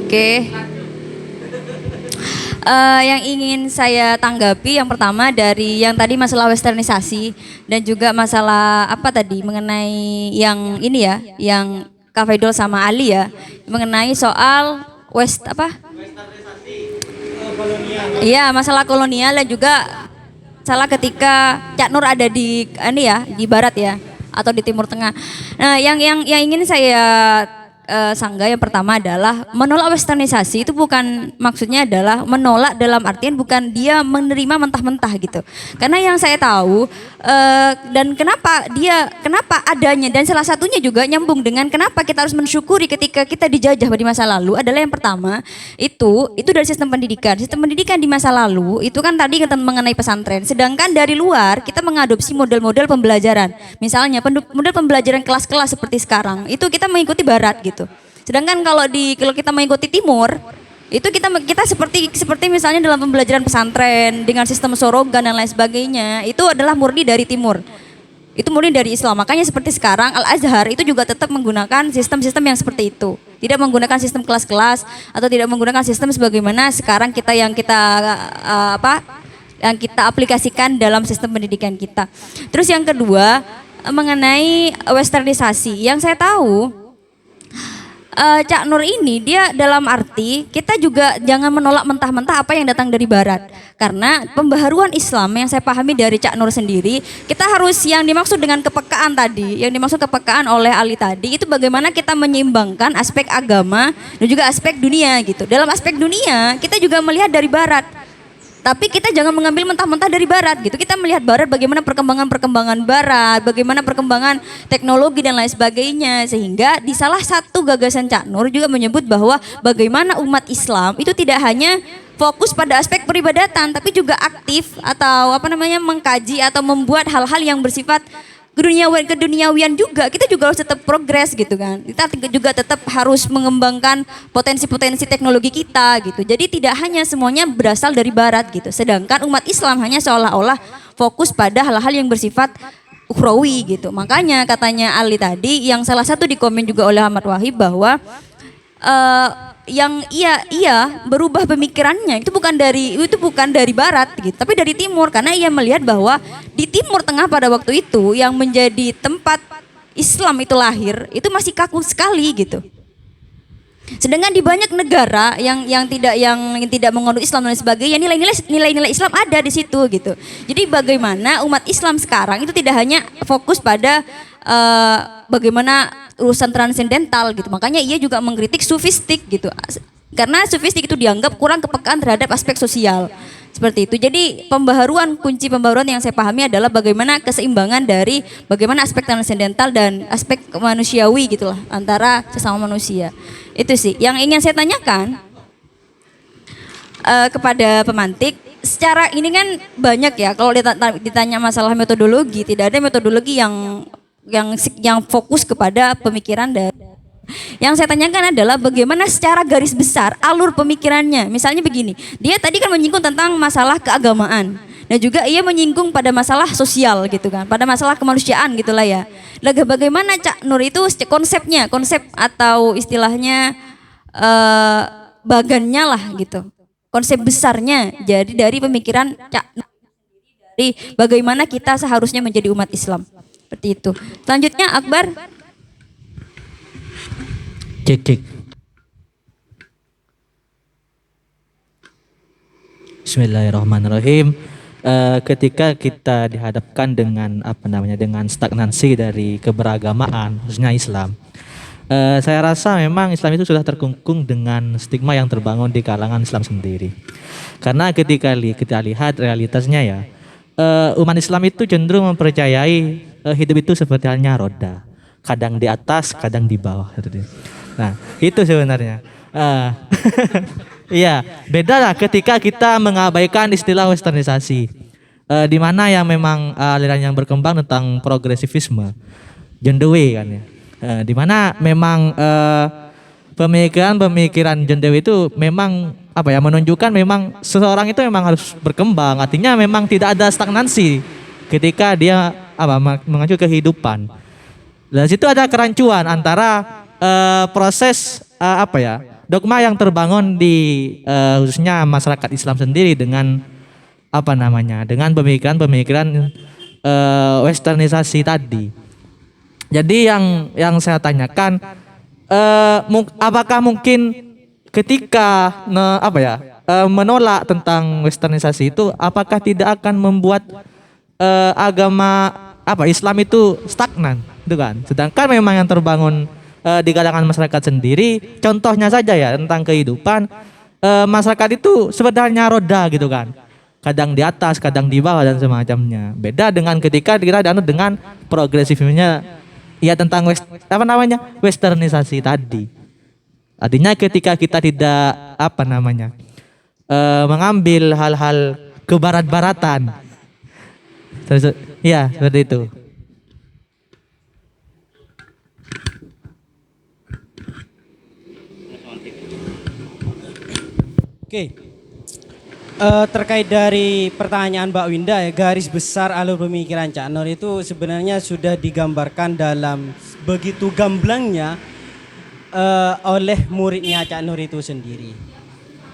Oke. Yang ingin saya tanggapi yang pertama dari yang tadi masalah westernisasi dan juga masalah apa tadi mengenai yang ini ya, yang Kak Faidul sama Ali ya, mengenai soal Iya, masalah kolonial dan juga salah ketika Cak Nur ada di ini ya, di barat ya atau di Timur Tengah. Nah, yang ingin saya sanggah yang pertama adalah menolak westernisasi itu bukan maksudnya adalah menolak dalam artian bukan dia menerima mentah-mentah gitu. Karena yang saya tahu dan kenapa adanya dan salah satunya juga nyambung dengan kenapa kita harus mensyukuri ketika kita dijajah di masa lalu adalah yang pertama itu dari sistem pendidikan. Sistem pendidikan di masa lalu itu kan tadi kita mengenai pesantren. Sedangkan dari luar kita mengadopsi model-model pembelajaran. Misalnya model pembelajaran kelas-kelas seperti sekarang itu kita mengikuti barat gitu. Sedangkan kalau kita mengikuti timur, itu kita seperti misalnya dalam pembelajaran pesantren dengan sistem sorogan dan lain sebagainya, itu adalah murni dari timur. Itu murni dari Islam. Makanya seperti sekarang Al-Azhar itu juga tetap menggunakan sistem-sistem yang seperti itu. Tidak menggunakan sistem kelas-kelas atau tidak menggunakan sistem sebagaimana sekarang yang kita aplikasikan dalam sistem pendidikan kita. Terus yang kedua mengenai westernisasi, yang saya tahu Cak Nur ini dia dalam arti kita juga jangan menolak mentah-mentah apa yang datang dari barat. Karena pembaharuan Islam yang saya pahami dari Cak Nur sendiri, kita harus yang dimaksud dengan kepekaan tadi, yang dimaksud kepekaan oleh Ali tadi itu bagaimana kita menyeimbangkan aspek agama dan juga aspek dunia gitu. Dalam aspek dunia kita juga melihat dari barat. Tapi kita jangan mengambil mentah-mentah dari barat gitu. Kita melihat barat bagaimana perkembangan barat, bagaimana perkembangan teknologi dan lain sebagainya. Sehingga di salah satu gagasan Cak Nur juga menyebut bahwa bagaimana umat Islam itu tidak hanya fokus pada aspek peribadatan tapi juga aktif atau mengkaji atau membuat hal-hal yang bersifat keduniawian juga. Kita juga harus tetap progres gitu kan. Kita juga tetap harus mengembangkan potensi-potensi teknologi kita gitu. Jadi tidak hanya semuanya berasal dari barat gitu. Sedangkan umat Islam hanya seolah-olah fokus pada hal-hal yang bersifat ukhrawi gitu. Makanya katanya Ali tadi yang salah satu dikomen juga oleh Ahmad Wahib bahwa yang ia berubah pemikirannya itu bukan dari barat gitu, tapi dari timur karena ia melihat bahwa di Timur Tengah pada waktu itu yang menjadi tempat Islam itu lahir itu masih kaku sekali gitu. Sedangkan di banyak negara yang tidak menganut Islam dan sebagainya, nilai-nilai Islam ada di situ gitu. Jadi bagaimana umat Islam sekarang itu tidak hanya fokus pada bagaimana urusan transendental gitu. Makanya ia juga mengkritik sufistik gitu. Karena sufistik itu dianggap kurang kepekaan terhadap aspek sosial. Seperti itu. Jadi kunci pembaharuan yang saya pahami adalah bagaimana keseimbangan dari bagaimana aspek transendental dan aspek manusiawi gitulah antara sesama manusia. Itu sih yang ingin saya tanyakan kepada pemantik. Secara ini kan banyak ya kalau ditanya masalah metodologi, tidak ada metodologi yang fokus kepada pemikiran dari. Yang saya tanyakan adalah bagaimana secara garis besar alur pemikirannya. Misalnya begini, dia tadi kan menyinggung tentang masalah keagamaan dan juga ia menyinggung pada masalah sosial gitu kan, pada masalah kemanusiaan gitulah ya. Lalu bagaimana Cak Nur itu konsep atau istilahnya bagannya lah gitu, konsep besarnya. Jadi dari pemikiran Cak Nur, dari bagaimana kita seharusnya menjadi umat Islam seperti itu. Selanjutnya Akbar. Cek. Bismillahirrahmanirrahim. Ketika kita dihadapkan dengan dengan stagnansi dari keberagamaan, khususnya Islam, saya rasa memang Islam itu sudah terkungkung dengan stigma yang terbangun di kalangan Islam sendiri. Karena ketika kita lihat realitasnya ya, umat Islam itu cenderung mempercayai hidup itu seperti halnya roda, kadang di atas, kadang di bawah. Nah, itu sebenarnya. Iya, beda lah ketika kita mengabaikan istilah westernisasi, di mana yang memang aliran yang berkembang tentang progresivisme, John Dewey kan ya, di mana memang pemikiran John Dewey itu memang menunjukkan memang seseorang itu memang harus berkembang, artinya memang tidak ada stagnansi ketika dia mengacu kehidupan. Dan situ ada kerancuan antara proses dogma yang terbangun di khususnya masyarakat Islam sendiri dengan dengan pemikiran westernisasi tadi. Jadi yang saya tanyakan, apakah mungkin ketika menolak tentang westernisasi itu, apakah tidak akan membuat agama Islam itu stagnan, gitu kan? Sedangkan memang yang terbangun di kalangan masyarakat sendiri, contohnya saja ya tentang kehidupan, masyarakat itu sebenarnya roda gitu kan, kadang di atas, kadang di bawah dan semacamnya. Beda dengan ketika kita dianut dengan progresifnya, ya tentang westernisasi tadi. Artinya ketika kita tidak mengambil hal-hal kebarat-baratan, ya seperti itu. Oke. Terkait dari pertanyaan Mbak Winda ya, garis besar alur pemikiran Cak Nur itu sebenarnya sudah digambarkan dalam begitu gamblangnya oleh muridnya Cak Nur itu sendiri,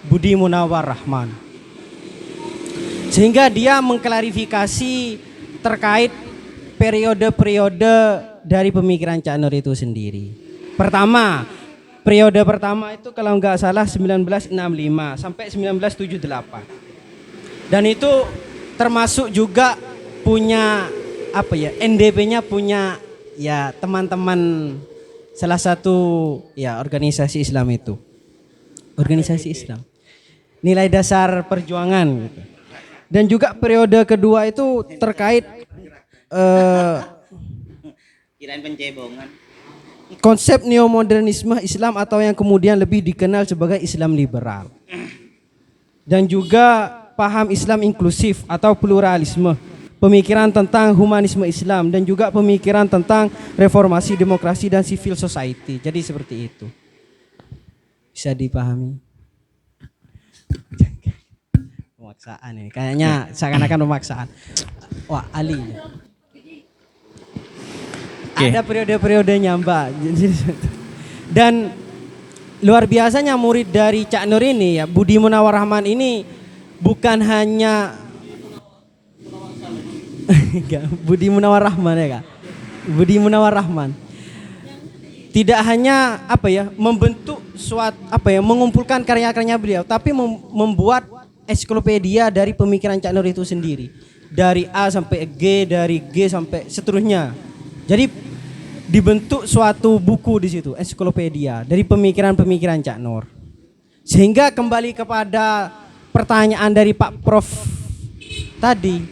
Budi Munawar Rahman. Sehingga dia mengklarifikasi terkait periode-periode dari pemikiran Cak Nur itu sendiri. Periode pertama itu kalau nggak salah 1965 sampai 1978. Dan itu termasuk juga punya NDP-nya punya ya teman-teman salah satu ya organisasi Islam itu. Organisasi Islam. Nilai dasar perjuangan gitu. Dan juga periode kedua itu terkait kirain pencebongan. Konsep neomodernisme Islam atau yang kemudian lebih dikenal sebagai Islam liberal. Dan juga paham Islam inklusif atau pluralisme, pemikiran tentang humanisme Islam dan juga pemikiran tentang reformasi demokrasi dan civil society. Jadi seperti itu. Bisa dipahami? Pemaksaan ini. Kayaknya seakan-akan pemaksaan. Wah, Ali. Ada periode-periodenya Mbak. Dan luar biasanya murid dari Cak Nur ini ya, Budi Munawar Rahman ini bukan hanya Budi Munawar Rahman ya Kak. Budi Munawar Rahman tidak hanya apa ya membentuk suatu apa ya mengumpulkan karya-karya beliau, tapi membuat ensiklopedia dari pemikiran Cak Nur itu sendiri, dari A sampai G, dari G sampai seterusnya. Jadi dibentuk suatu buku di situ, ensiklopedia dari pemikiran-pemikiran Cak Nur. Sehingga kembali kepada pertanyaan dari Pak Prof tadi,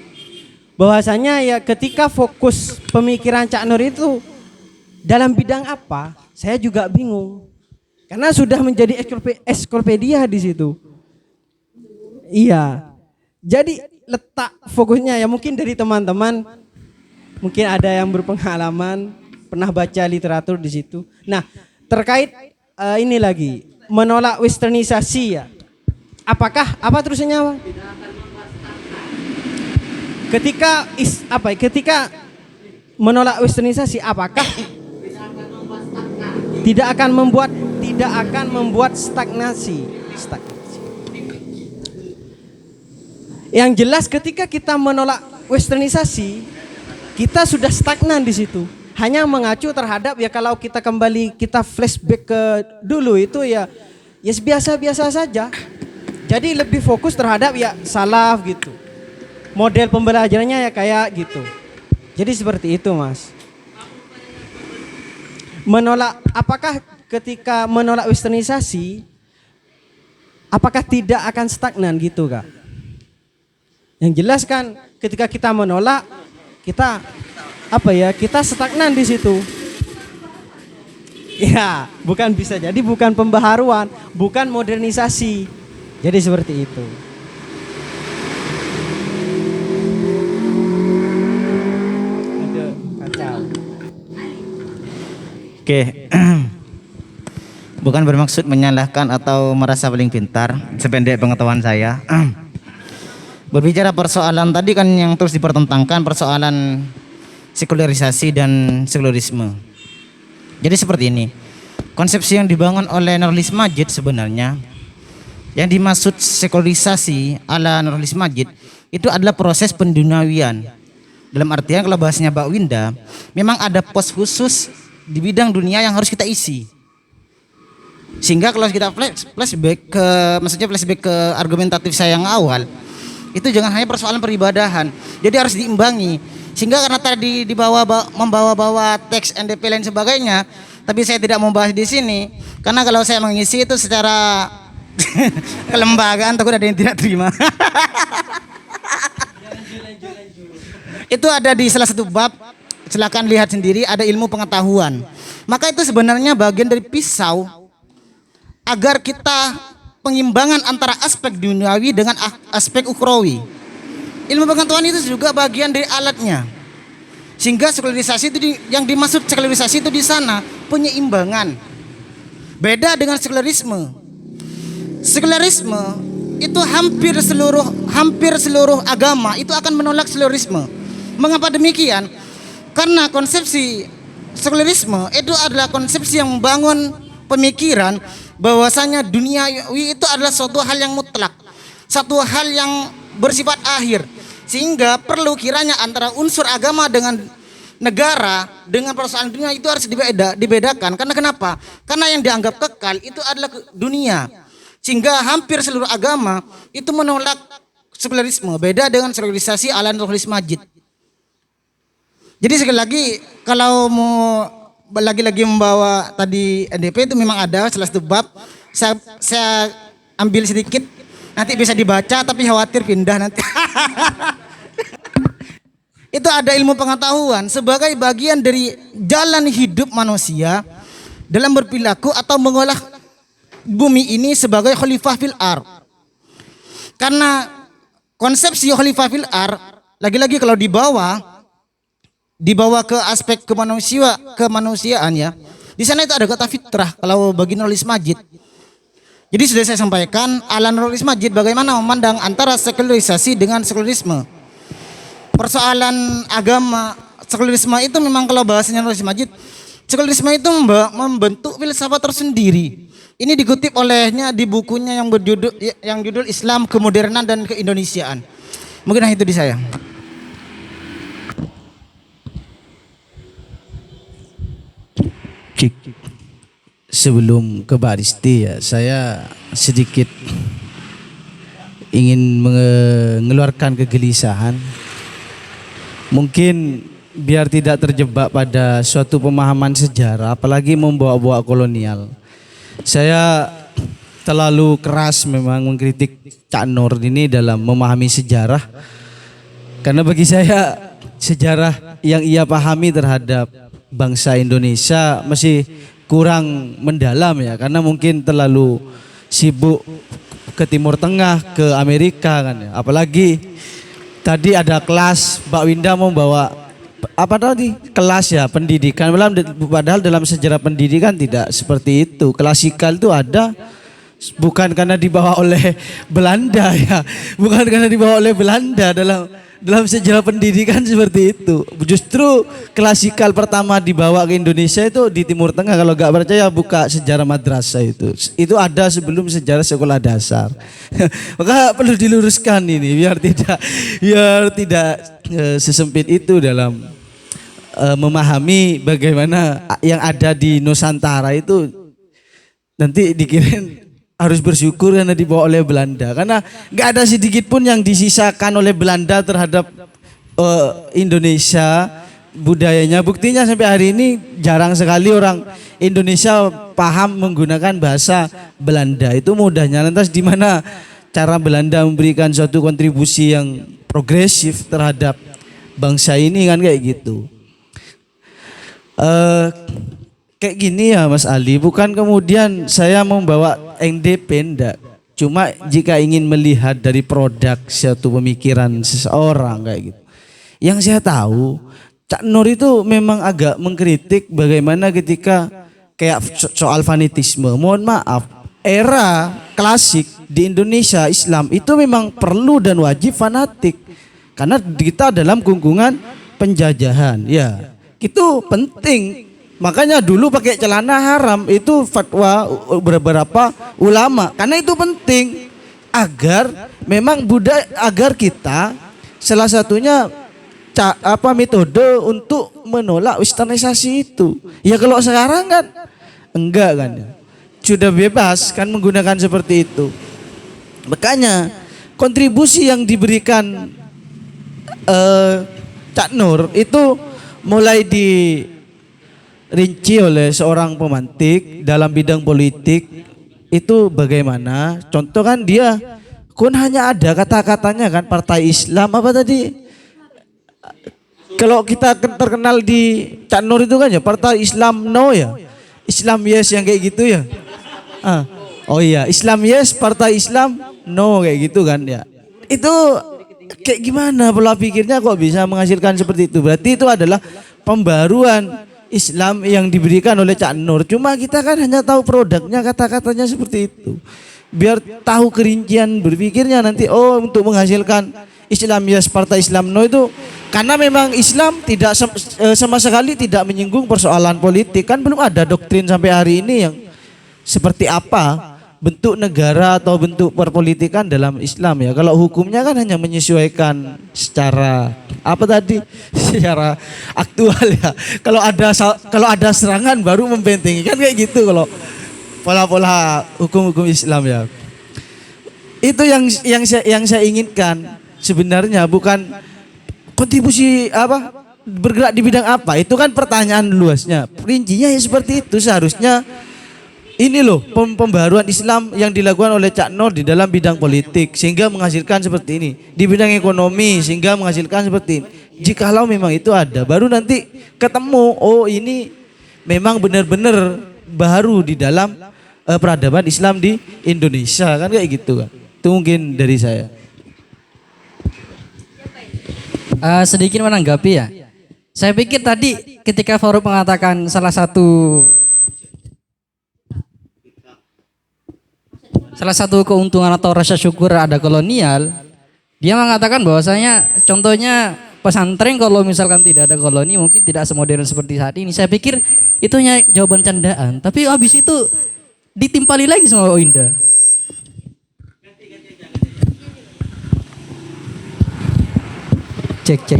bahwasanya ya ketika fokus pemikiran Cak Nur itu dalam bidang apa, saya juga bingung. Karena sudah menjadi ensiklopedia di situ. Iya. Jadi letak fokusnya ya mungkin dari teman-teman, mungkin ada yang berpengalaman, pernah baca literatur di situ. Nah, terkait ini lagi, menolak westernisasi ya. Apakah apa terusnya, Bang? Ketika menolak westernisasi, apakah tidak akan membuat stagnasi. Yang jelas ketika kita menolak westernisasi, kita sudah stagnan di situ. Hanya mengacu terhadap ya kalau kita kembali kita flashback ke dulu itu ya biasa-biasa saja. Jadi lebih fokus terhadap ya salaf gitu. Model pembelajarannya ya kayak gitu. Jadi seperti itu, Mas. Apakah ketika menolak westernisasi, apakah tidak akan stagnan gitu, Kak? Yang jelas kan ketika kita menolak, kita kita stagnan di situ. Ya, bukan pembaharuan, bukan modernisasi. Jadi seperti itu. Aduh, kacau. Oke. Bukan bermaksud menyalahkan atau merasa paling pintar, sependek pengetahuan saya. Berbicara persoalan tadi kan yang terus dipertentangkan persoalan sekularisasi dan sekularisme. Jadi seperti ini. Konsepsi yang dibangun oleh Nurholis Madjid sebenarnya yang dimaksud sekularisasi ala Nurholis Madjid itu adalah proses penduniawian. Dalam artian kalau bahasanya Mbak Winda, memang ada pos khusus di bidang dunia yang harus kita isi. Sehingga kalau kita flashback ke argumentatif saya yang awal, itu jangan hanya persoalan peribadahan. Jadi harus diimbangi. Sehingga karena tadi membawa teks NDP lain sebagainya, tapi saya tidak mau bahas di sini karena kalau saya mengisi itu secara kelembagaan takut ada yang tidak terima. Itu ada di salah satu bab, silakan lihat sendiri, ada ilmu pengetahuan. Maka itu sebenarnya bagian dari pisau agar kita pengimbangan antara aspek duniawi dengan aspek ukhrawi. Ilmu pengetahuan itu juga bagian dari alatnya. Sehingga sekularisasi itu yang dimaksud sekularisasi itu di sana penyeimbangan. Beda dengan sekularisme. Sekularisme itu hampir seluruh agama itu akan menolak sekularisme. Mengapa demikian? Karena konsepsi sekularisme itu adalah konsepsi yang membangun pemikiran bahwasanya duniawi itu adalah suatu hal yang mutlak, satu hal yang bersifat akhir, sehingga perlu kiranya antara unsur agama dengan negara dengan persoalan dunia itu harus dibedakan. Karena kenapa? Karena yang dianggap kekal itu adalah dunia, sehingga hampir seluruh agama itu menolak sekularisme. Beda dengan sekularisasi ala Nurholis Madjid. Jadi sekali lagi kalau mau lagi-lagi membawa tadi NDP itu memang ada salah satu bab, saya ambil sedikit nanti bisa dibaca tapi khawatir pindah nanti. Itu ada ilmu pengetahuan sebagai bagian dari jalan hidup manusia dalam berperilaku atau mengolah bumi ini sebagai khalifah fil ard. Karena konsepsi khalifah fil ard lagi-lagi kalau dibawa ke aspek kemanusiaan ya. Di sana itu ada kata fitrah kalau bagi Nurholis Madjid. Jadi sudah saya sampaikan ala Nurholis Madjid bagaimana memandang antara sekularisasi dengan sekularisme. Persoalan agama sekularisme itu memang kalau bahasanya Nurholis Madjid, sekularisme itu membentuk filsafat tersendiri. Ini dikutip olehnya di bukunya yang judul Islam, Kemodernan dan Keindonesiaan. Mungkin itu di saya. Cik. sebelum ke Baristi ya, saya sedikit ingin mengeluarkan kegelisahan. Mungkin biar tidak terjebak pada suatu pemahaman sejarah, apalagi membawa-bawa kolonial. Saya terlalu keras memang mengkritik Cak Nur ini dalam memahami sejarah. Karena bagi saya sejarah yang ia pahami terhadap bangsa Indonesia masih kurang mendalam ya, karena mungkin terlalu sibuk ke Timur Tengah, ke Amerika kan ya. Apalagi tadi ada kelas Mbak Winda mau bawa apa tadi kelas ya pendidikan, padahal dalam sejarah pendidikan tidak seperti itu. Klasikal itu ada bukan karena dibawa oleh Belanda ya, bukan karena dibawa oleh Belanda dalam sejarah pendidikan seperti itu. Justru klasikal pertama dibawa ke Indonesia itu di Timur Tengah. Kalau nggak percaya buka sejarah madrasah itu ada sebelum sejarah sekolah dasar. Maka perlu diluruskan ini biar tidak sesempit itu dalam memahami bagaimana yang ada di Nusantara itu nanti dikirain harus bersyukur karena dibawa oleh Belanda, karena nggak ada sedikit pun yang disisakan oleh Belanda terhadap Indonesia budayanya. Buktinya sampai hari ini jarang sekali orang Indonesia paham menggunakan bahasa Belanda. Itu mudahnya. Lantas di mana cara Belanda memberikan suatu kontribusi yang progresif terhadap bangsa ini kan kayak gitu. Kayak gini ya Mas Ali, bukan kemudian saya membawa NDP enggak. Cuma jika ingin melihat dari produk suatu pemikiran seseorang kayak gitu. Yang saya tahu Cak Nur itu memang agak mengkritik bagaimana ketika kayak soal fanatisme. Mohon maaf, era klasik di Indonesia Islam itu memang perlu dan wajib fanatik. Karena kita dalam gunggungan penjajahan ya. Itu penting. Makanya dulu pakai celana haram itu fatwa beberapa ulama. Karena itu penting agar memang agar kita salah satunya metode untuk menolak westernisasi itu. Ya kalau sekarang kan enggak kan ya. Sudah bebas kan menggunakan seperti itu. Makanya kontribusi yang diberikan Cak Nur itu mulai dirinci oleh seorang pemantik dalam bidang politik itu bagaimana. Contoh kan dia hanya ada kata-katanya kan partai Islam apa tadi. Kalau kita terkenal di Cak Nur itu kan ya partai Islam no ya. Islam yes yang kayak gitu ya. Oh iya, Islam yes, partai Islam no kayak gitu kan ya. Itu kayak gimana pola pikirnya kok bisa menghasilkan seperti itu? Berarti itu adalah pembaruan Islam yang diberikan oleh Cak Nur. Cuma kita kan hanya tahu produknya, kata-katanya seperti itu. Biar tahu kerincian berpikirnya nanti untuk menghasilkan Islam yes partai Islam no itu karena memang Islam tidak sama sekali tidak menyinggung persoalan politik. Kan belum ada doktrin sampai hari ini yang seperti apa bentuk negara atau bentuk perpolitikan dalam Islam ya. Kalau hukumnya kan hanya menyesuaikan secara secara aktual ya. Kalau ada serangan baru membentengi kan kayak gitu kalau pola-pola hukum-hukum Islam ya. Itu yang saya inginkan sebenarnya, bukan kontribusi bergerak di bidang apa. Itu kan pertanyaan luasnya. Rincinya ya seperti itu seharusnya. Ini loh pembaruan Islam yang dilakukan oleh Cak Nur di dalam bidang politik sehingga menghasilkan seperti ini. Di bidang ekonomi sehingga menghasilkan seperti ini. Jikalau memang itu ada, baru nanti ketemu ini memang benar-benar baru di dalam peradaban Islam di Indonesia kan kayak gitu kan. Itu mungkin dari saya. Sedikit menanggapi ya. Saya pikir tadi ketika Farouk mengatakan salah satu keuntungan atau rasa syukur ada kolonial, dia mengatakan bahwasanya contohnya pesantren kalau misalkan tidak ada koloni mungkin tidak semodern seperti saat ini. Saya pikir itu hanya jawaban candaan, tapi habis itu ditimpali lagi sama Oinda. Cek.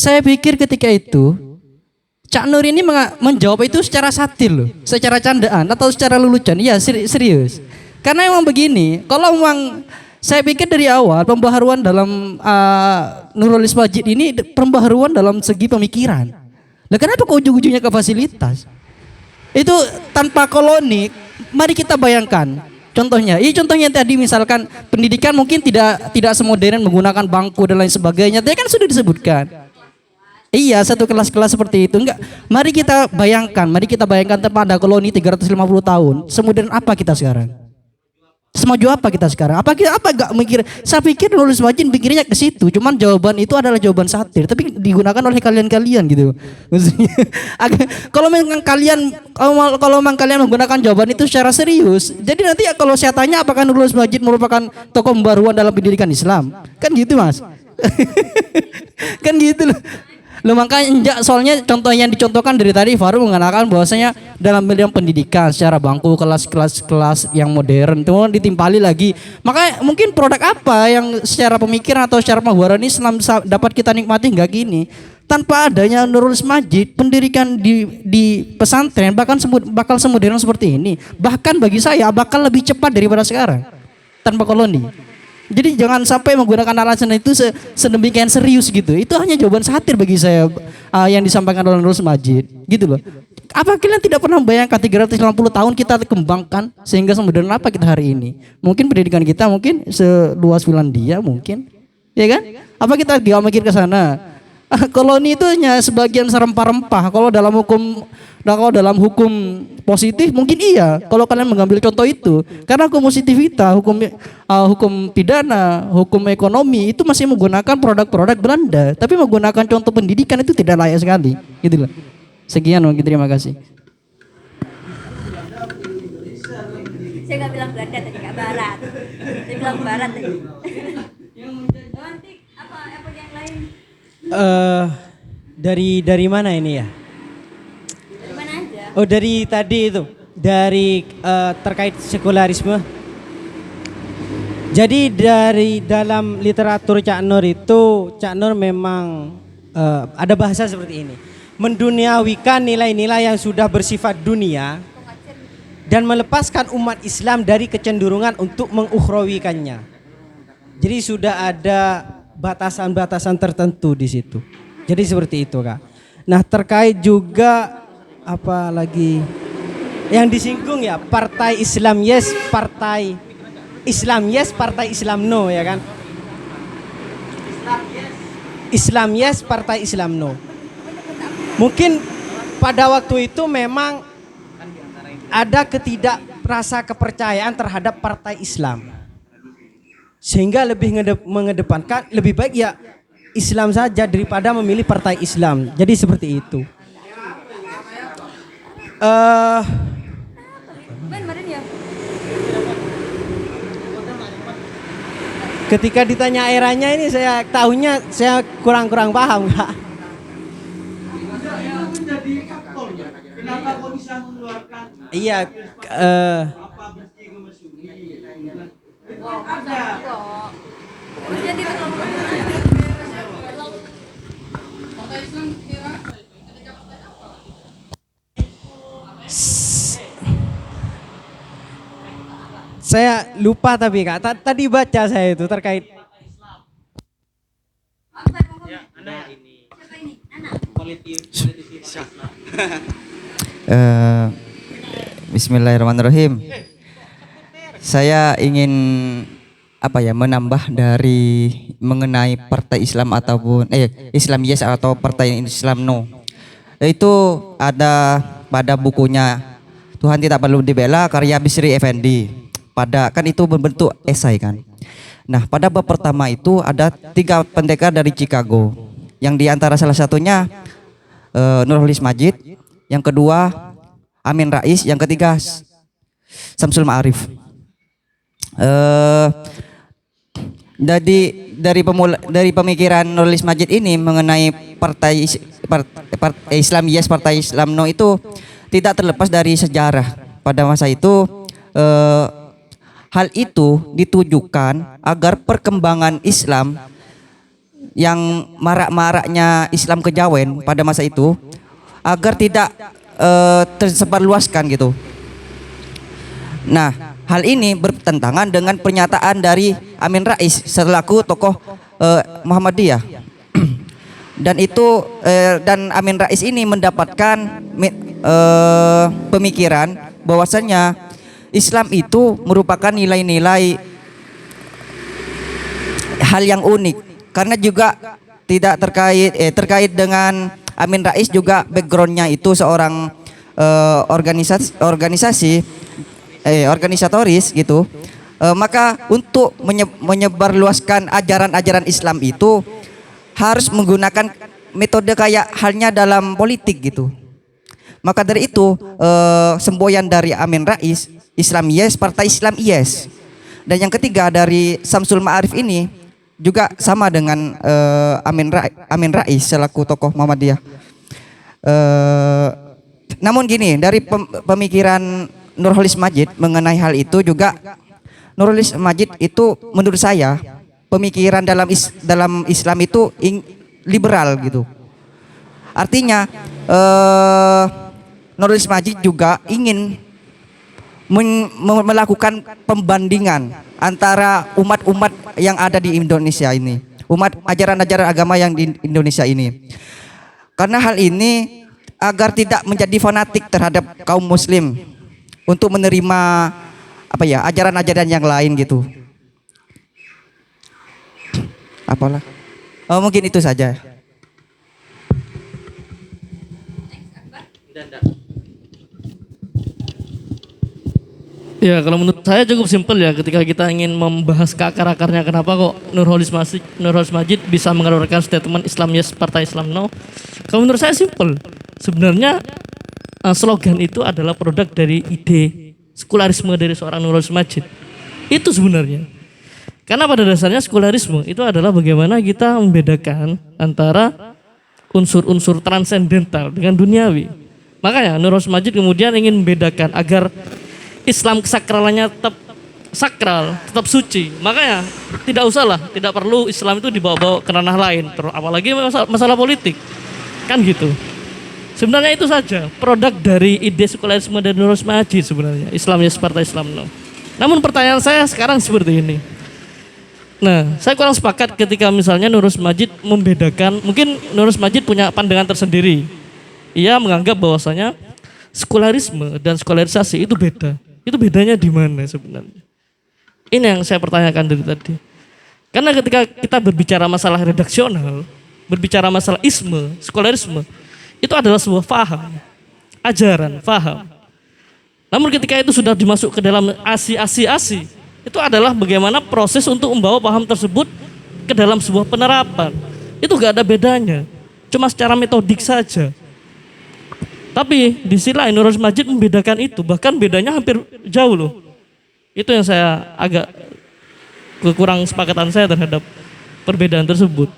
saya pikir ketika itu Cak Nur ini menjawab itu secara satir loh, secara candaan atau secara lelucon. Iya serius. Karena emang begini, kalau memang saya pikir dari awal pembaharuan dalam Nurholis Majid ini pembaharuan dalam segi pemikiran. Lah kenapa kok ujung-ujungnya ke fasilitas? Itu tanpa koloni, mari kita bayangkan. Contohnya tadi misalkan pendidikan mungkin tidak semodern menggunakan bangku dan lain sebagainya. Tadi kan sudah disebutkan. Iya, satu kelas-kelas seperti itu. Enggak. Mari kita bayangkan tanpa ada koloni 350 tahun. Semodern apa kita sekarang? Semaju apa kita sekarang? Apa enggak mikir? Saya pikir Nurholis Majid pikirnya ke situ. Cuman jawaban itu adalah jawaban satir, tapi digunakan oleh kalian-kalian gitu. Maksudnya kalau memang kalian menggunakan jawaban itu secara serius, jadi nanti kalau saya tanya apakah Nurholis Majid merupakan tokoh pembaruan dalam pendidikan Islam? Kan gitu, Mas. Kan gitu loh. Loh makanya soalnya contoh yang dicontohkan dari tadi Faru mengatakan bahwasanya dalam bidang pendidikan secara bangku kelas yang modern itu ditimpali lagi. Maka mungkin produk apa yang secara pemikiran atau secara pembaharuan Islam dapat kita nikmati enggak gini. Tanpa adanya Nurholis Majid, pendidikan di pesantren bakal semodern seperti ini. Bahkan bagi saya bakal lebih cepat daripada sekarang tanpa koloni. Jadi jangan sampai menggunakan alasan itu sedemikian serius gitu. Itu hanya jawaban satir bagi saya yang disampaikan oleh Nurholis Majid. Gitu loh. Apa kalian tidak pernah membayangkan 350 tahun kita kembangkan sehingga semodern apa kita hari ini? Mungkin pendidikan kita mungkin seluas Finlandia mungkin. Ya kan? Apa kita gak mikir ke sana? Koloni itu hanya sebagian serempah-rempah. Kalau dalam hukum positif mungkin iya. Kalau kalian mengambil contoh itu, karena hukum positivita, hukum pidana, hukum ekonomi itu masih menggunakan produk-produk Belanda, tapi menggunakan contoh pendidikan itu tidak layak sekali. Gitu loh. Sekian mungkin, terima kasih. Saya nggak bilang Belanda tadi, nggak Barat. Saya bilang Barat tadi. Nanti apa yang lain? Dari mana ini ya? Dari mana aja? Oh, dari tadi itu, dari terkait sekularisme. Jadi dari dalam literatur Cak Nur itu, Cak Nur memang ada bahasa seperti ini, menduniawikan nilai-nilai yang sudah bersifat dunia dan melepaskan umat Islam dari kecenderungan untuk mengukhrawikannya. Jadi sudah ada batasan-batasan tertentu di situ. Jadi seperti itu, Kak. Nah, terkait juga apa lagi yang disinggung ya, partai Islam yes, partai Islam yes, partai Islam no, ya kan? Islam yes, partai Islam no. Mungkin pada waktu itu memang ada rasa kepercayaan terhadap partai Islam. Sehingga lebih mengedepankan lebih baik ya Islam saja daripada memilih partai Islam. Jadi seperti itu. Ketika ditanya eranya ini saya kurang paham, Kak. Iya. Saya lupa tapi Kak, tadi baca saya itu terkait Bismillahirrahmanirrahim. Saya ingin menambah dari mengenai partai Islam ataupun Islam yes atau partai Islam no. Itu ada pada bukunya Tuhan Tidak Perlu Dibela karya Bisri Effendi. Kan itu berbentuk esai kan. Nah, pada bab pertama itu ada 3 pendekar dari Chicago. Yang diantara salah satunya Nurholis Majid, yang kedua Amin Rais, yang ketiga Samsul Ma'arif. Dari pemikiran Nurholis Majid ini mengenai partai Islam yes, partai Islam no itu tidak terlepas dari sejarah. Pada masa itu hal itu ditujukan agar perkembangan Islam yang marak-maraknya Islam kejawen pada masa itu agar tidak tersebarluaskan gitu. Nah, hal ini bertentangan dengan pernyataan dari Amin Rais selaku tokoh Muhammadiyah. Dan itu dan Amin Rais ini mendapatkan pemikiran bahwasanya Islam itu merupakan nilai-nilai hal yang unik karena juga tidak terkait dengan Amin Rais juga backgroundnya itu seorang organisatoris gitu. Maka untuk menyebarluaskan ajaran-ajaran Islam itu harus menggunakan metode kayak halnya dalam politik gitu. Maka dari itu semboyan dari Amin Rais, Islam yes, Partai Islam yes. Dan yang ketiga dari Samsul Ma'arif ini juga sama dengan Amin Rais selaku tokoh Muhammadiyah. Namun gini, dari pemikiran Nurholis Majid mengenai hal itu juga, Nurholis Majid itu menurut saya pemikiran dalam Islam itu liberal gitu. Artinya Nurholis Majid juga ingin melakukan pembandingan antara umat-umat yang ada di Indonesia ini, umat ajaran-ajaran agama yang di Indonesia ini. Karena hal ini agar tidak menjadi fanatik terhadap kaum muslim untuk menerima ajaran-ajaran yang lain gitu. Apalah. Mungkin itu saja. Ya, kalau menurut saya cukup simpel ya, ketika kita ingin membahas ke akar-akarnya kenapa kok Nurholis Majid bisa mengeluarkan statement Islam yes, Partai Islam no. Kalau menurut saya simpel. Sebenarnya slogan itu adalah produk dari ide sekularisme dari seorang Nurholis Majid. Itu sebenarnya. Karena pada dasarnya sekularisme itu adalah bagaimana kita membedakan antara unsur-unsur transendental dengan duniawi. Makanya Nurholis Majid kemudian ingin membedakan agar Islam kesakralannya tetap sakral, tetap suci. Makanya tidak perlu Islam itu dibawa-bawa ke ranah lain, apalagi masalah politik. Kan gitu. Sebenarnya itu saja produk dari ide sekularisme dari Nurholis Majid sebenarnya. Islam yes, Partai Islam no. Namun pertanyaan saya sekarang seperti ini. Nah, saya kurang sepakat ketika misalnya Nurholis Majid membedakan, mungkin Nurholis Majid punya pandangan tersendiri. Ia menganggap bahwasanya sekularisme dan sekularisasi itu beda. Itu bedanya di mana sebenarnya? Ini yang saya pertanyakan dari tadi. Karena ketika kita berbicara masalah redaksional, berbicara masalah isme, sekularisme, itu adalah sebuah faham, ajaran, faham. Namun ketika itu sudah dimasuk ke dalam asi, itu adalah bagaimana proses untuk membawa paham tersebut ke dalam sebuah penerapan. Itu gak ada bedanya, cuma secara metodik saja. Tapi di sisi lain Nurholis Majid membedakan itu, bahkan bedanya hampir jauh loh. Itu yang saya agak kekurang sepakatan saya terhadap perbedaan tersebut.